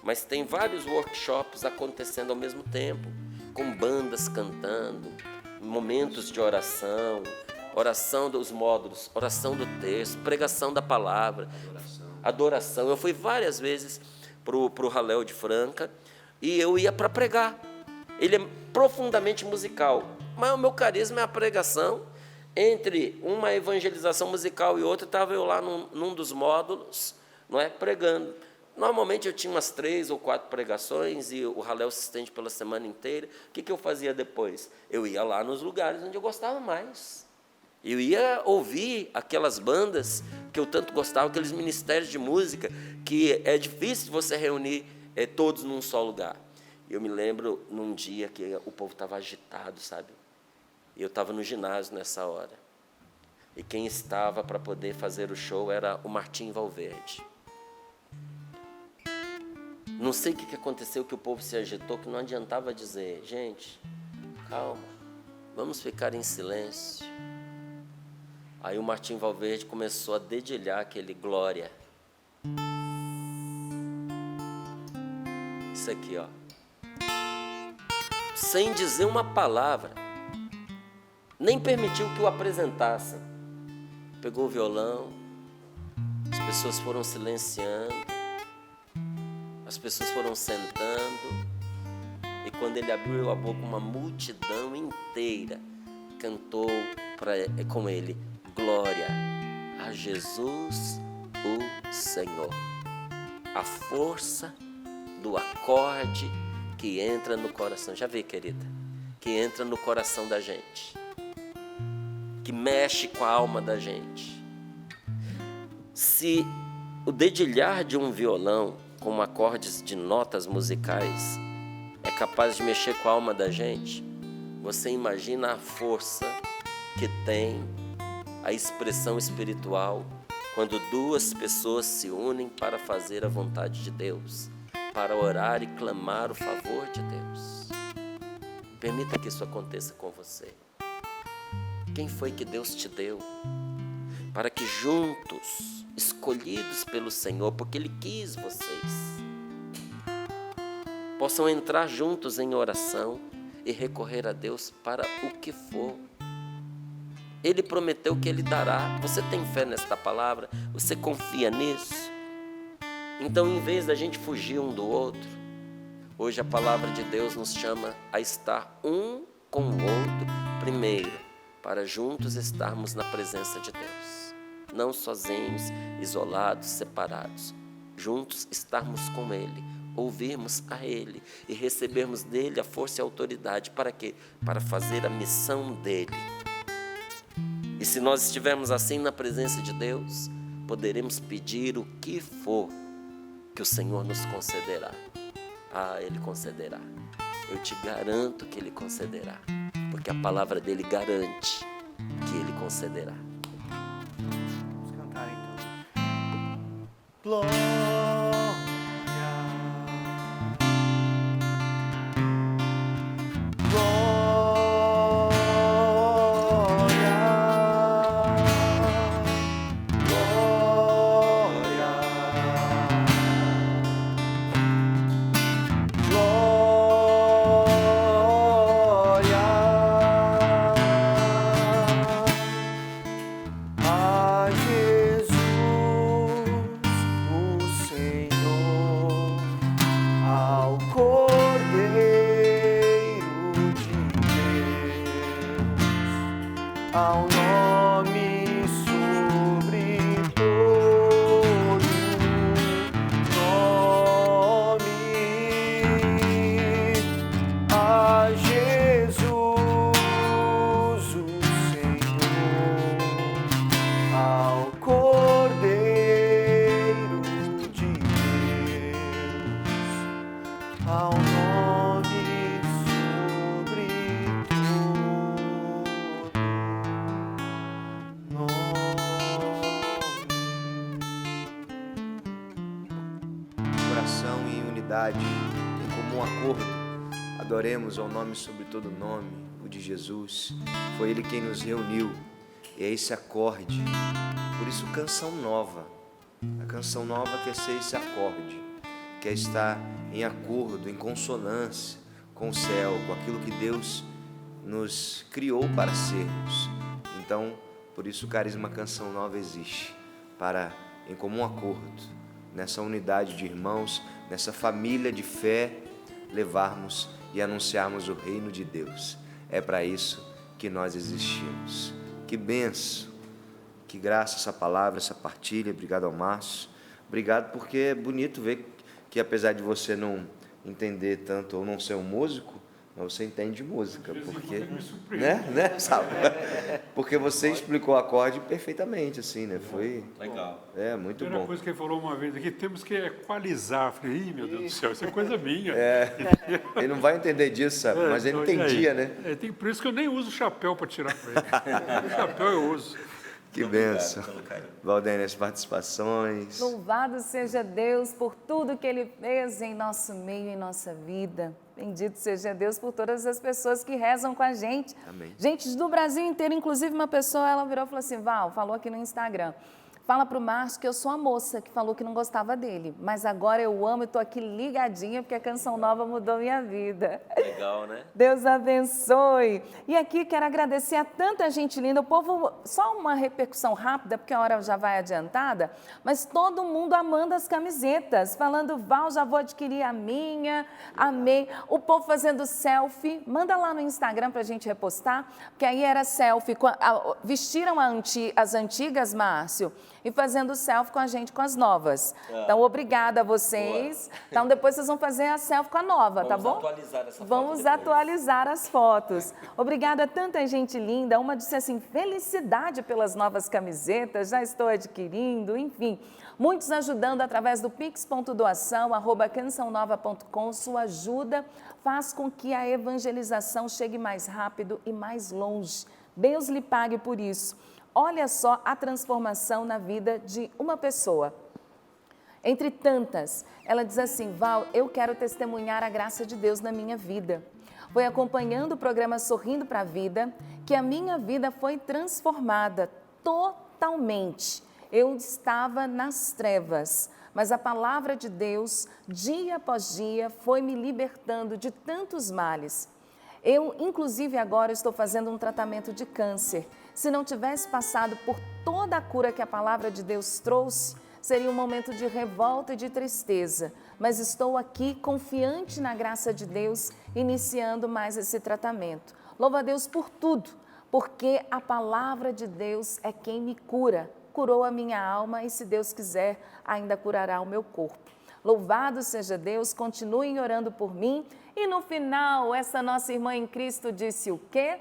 mas tem vários workshops acontecendo ao mesmo tempo, com bandas cantando, momentos de oração, oração dos módulos, oração do texto, pregação da palavra, adoração. Eu fui várias vezes para o Halel de Franca, e eu ia para pregar. Ele é profundamente musical, mas o meu carisma é a pregação. Entre uma evangelização musical e outra, estava eu lá num dos módulos, não é, pregando. Normalmente eu tinha umas 3 ou 4 pregações, e o Halel se estende pela semana inteira. O que eu fazia depois? Eu ia lá nos lugares onde eu gostava mais. Eu ia ouvir aquelas bandas que eu tanto gostava, aqueles ministérios de música, que é difícil você reunir todos num só lugar. Eu me lembro num dia que o povo estava agitado, sabe? E eu estava no ginásio nessa hora. E quem estava para poder fazer o show era o Martim Valverde. Não sei o que aconteceu, que o povo se agitou, que não adiantava dizer: gente, calma, vamos ficar em silêncio. Aí o Martim Valverde começou a dedilhar aquele glória. Isso aqui, ó. Sem dizer uma palavra. Nem permitiu que o apresentassem. Pegou o violão, as pessoas foram silenciando, as pessoas foram sentando, e quando ele abriu a boca, uma multidão inteira cantou com ele: glória a Jesus o Senhor. A força do acorde que entra no coração. Já vê, querida? Que entra no coração da gente, que mexe com a alma da gente. Se o dedilhar de um violão com acordes de notas musicais é capaz de mexer com a alma da gente, você imagina a força que tem a expressão espiritual quando duas pessoas se unem para fazer a vontade de Deus, para orar e clamar o favor de Deus. Permita que isso aconteça com você. Quem foi que Deus te deu? Para que juntos, escolhidos pelo Senhor, porque Ele quis vocês, possam entrar juntos em oração e recorrer a Deus para o que for. Ele prometeu que Ele dará. Você tem fé nesta palavra? Você confia nisso? Então, em vez da gente fugir um do outro, hoje a palavra de Deus nos chama a estar um com o outro primeiro, para juntos estarmos na presença de Deus. Não sozinhos, isolados, separados. Juntos estarmos com Ele, ouvirmos a Ele e recebermos dEle a força e a autoridade. Para quê? Para fazer a missão dEle. E se nós estivermos assim na presença de Deus, poderemos pedir o que for, que o Senhor nos concederá. Ah, Ele concederá. Eu te garanto que Ele concederá, porque a palavra dEle garante que Ele concederá. Vamos cantar então. Glória. Ao nome sobre todo nome, a Jesus o Senhor, ao Cordeiro de Deus, ao nome sobre Em unidade, em comum acordo, adoremos ao nome sobre todo nome, o de Jesus. Foi Ele quem nos reuniu, e é esse acorde. Por isso, canção nova. A canção nova quer ser esse acorde, quer estar em acordo, em consonância com o céu, com aquilo que Deus nos criou para sermos. Então, por isso o Carisma Canção Nova existe, para, em comum acordo, nessa unidade de irmãos, nessa família de fé, levarmos e anunciarmos o reino de Deus. É para isso que nós existimos. Que bênção, que graça essa palavra, essa partilha. Obrigado ao Márcio. Obrigado, porque é bonito ver que apesar de você não entender tanto ou não ser um músico, mas você entende música, porque, né, sabe? Porque você explicou o acorde perfeitamente, assim, né? Foi legal. É muito bom. A primeira coisa que ele falou uma vez aqui, temos que equalizar. Eu falei, ih, meu Deus do céu, isso é coisa minha. Ele não vai entender disso, sabe? Mas ele entendia, né? Por isso que eu nem uso chapéu para tirar para ele. O chapéu eu uso. Que bênção. Valdênia, as participações. Louvado seja Deus por tudo que Ele fez em nosso meio, em nossa vida. Bendito seja Deus por todas as pessoas que rezam com a gente. Amém. Gente do Brasil inteiro, inclusive uma pessoa, ela virou e falou assim, Val, falou aqui no Instagram, fala pro Márcio que eu sou a moça que falou que não gostava dele, mas agora eu amo e estou aqui ligadinha porque a Canção Nova mudou minha vida. Legal, né? Deus abençoe. E aqui quero agradecer a tanta gente linda. O povo, só uma repercussão rápida, porque a hora já vai adiantada, mas todo mundo amando as camisetas, falando, Val, já vou adquirir a minha, amei. O povo fazendo selfie, manda lá no Instagram para a gente repostar, porque aí era selfie, vestiram as antigas, Márcio, e e fazendo selfie com a gente com as novas. Então, obrigada a vocês. Então, depois vocês vão fazer a selfie com a nova, tá bom? Vamos atualizar essa foto Vamos depois. atualizar as fotos. Obrigada a tanta gente linda. Uma disse assim, felicidade pelas novas camisetas, já estou adquirindo, enfim. Muitos ajudando através do pix.doação@cançãonova.com. Sua ajuda faz com que a evangelização chegue mais rápido e mais longe. Deus lhe pague por isso. Olha só a transformação na vida de uma pessoa. Entre tantas, ela diz assim, Val, eu quero testemunhar a graça de Deus na minha vida. Foi acompanhando o programa Sorrindo para a Vida que a minha vida foi transformada totalmente. Eu estava nas trevas, mas a palavra de Deus, dia após dia, foi me libertando de tantos males. Eu, inclusive, agora estou fazendo um tratamento de câncer. Se não tivesse passado por toda a cura que a palavra de Deus trouxe, seria um momento de revolta e de tristeza. Mas estou aqui confiante na graça de Deus, iniciando mais esse tratamento. Louvo a Deus por tudo, porque a palavra de Deus é quem me cura. Curou a minha alma e, se Deus quiser, ainda curará o meu corpo. Louvado seja Deus, continuem orando por mim. E no final, essa nossa irmã em Cristo disse o quê?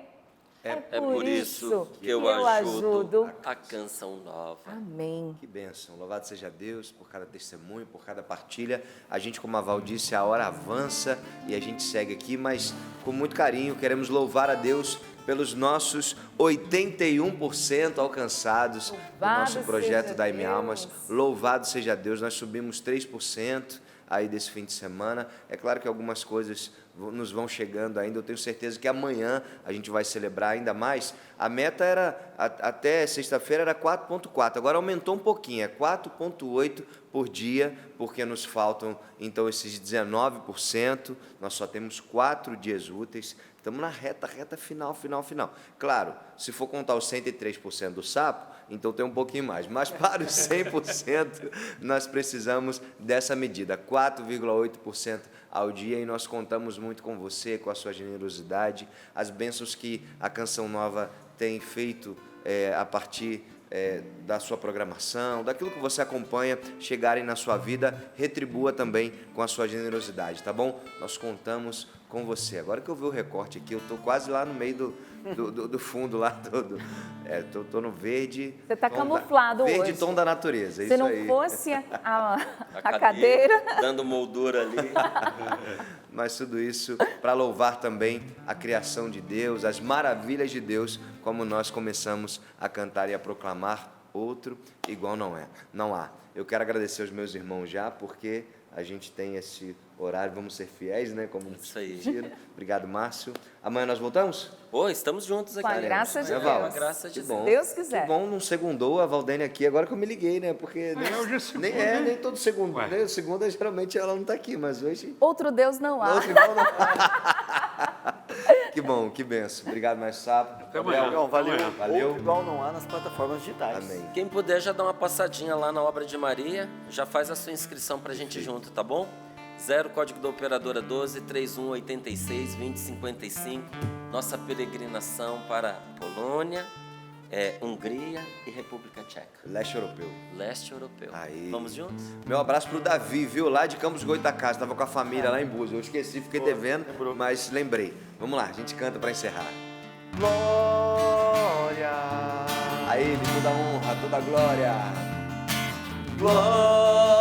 É por isso que eu ajudo a Canção Nova. Amém. Que bênção. Louvado seja Deus por cada testemunho, por cada partilha. A gente, como a Val disse, a hora avança e a gente segue aqui, mas com muito carinho queremos louvar a Deus pelos nossos 81% alcançados do nosso projeto da M Almas. Louvado seja Deus, nós subimos 3% aí desse fim de semana. É claro que algumas coisas nos vão chegando ainda, eu tenho certeza que amanhã a gente vai celebrar ainda mais. A meta era, até sexta-feira era 4,4, agora aumentou um pouquinho, é 4,8 por dia, porque nos faltam então esses 19%, nós só temos 4 dias úteis, estamos na reta final. Claro, se for contar os 103% do sapo, então tem um pouquinho mais, mas para os 100% nós precisamos dessa medida, 4,8% ao dia, e nós contamos muito com você, com a sua generosidade, as bênçãos que a Canção Nova tem feito a partir da sua programação, daquilo que você acompanha chegarem na sua vida, retribua também com a sua generosidade, tá bom? Nós contamos com você. Agora que eu vi o recorte aqui, eu estou quase lá no meio do fundo, lá tô no verde. Você está camuflado hoje. Verde tom da natureza, Se isso não aí. fosse a cadeira... Dando moldura ali. Mas tudo isso para louvar também a criação de Deus, as maravilhas de Deus, como nós começamos a cantar e a proclamar, outro igual não há. Eu quero agradecer aos meus irmãos já, porque a gente tem esse horário, vamos ser fiéis, né? Como Isso aí. pediram. Obrigado, Márcio. Amanhã nós voltamos? Estamos juntos aqui. Com a graça de Né, Deus. Val? Com a graça de Que bom. Se Deus quiser. Que bom, não segundou a Valdênia aqui, agora que eu me liguei, né? Porque hoje é segunda. nem todo segundo. Ué. Né? Segunda, geralmente, ela não está aqui, mas hoje... Outro Deus não há. Outro igual não. Que bom, que benção. Obrigado, mais Sapo. Até amanhã. Legal, valeu. Amanhã. Valeu. Outro igual não há nas plataformas digitais. Amém. Quem puder já dá uma passadinha lá na Obra de Maria, já faz a sua inscrição pra gente junto, tá bom? 0 código da operadora 12 3186 2055. Nossa peregrinação para Polônia, Hungria e República Tcheca. Leste europeu. Leste europeu. Aí. Vamos juntos? Meu abraço pro Davi, viu? Lá de Campos Goitacazes. Estava com a família lá em Búzios. Eu esqueci, fiquei devendo, lembrou. mas lembrei. Vamos lá, a gente canta para encerrar. Glória. A Ele toda a honra, toda a glória. Glória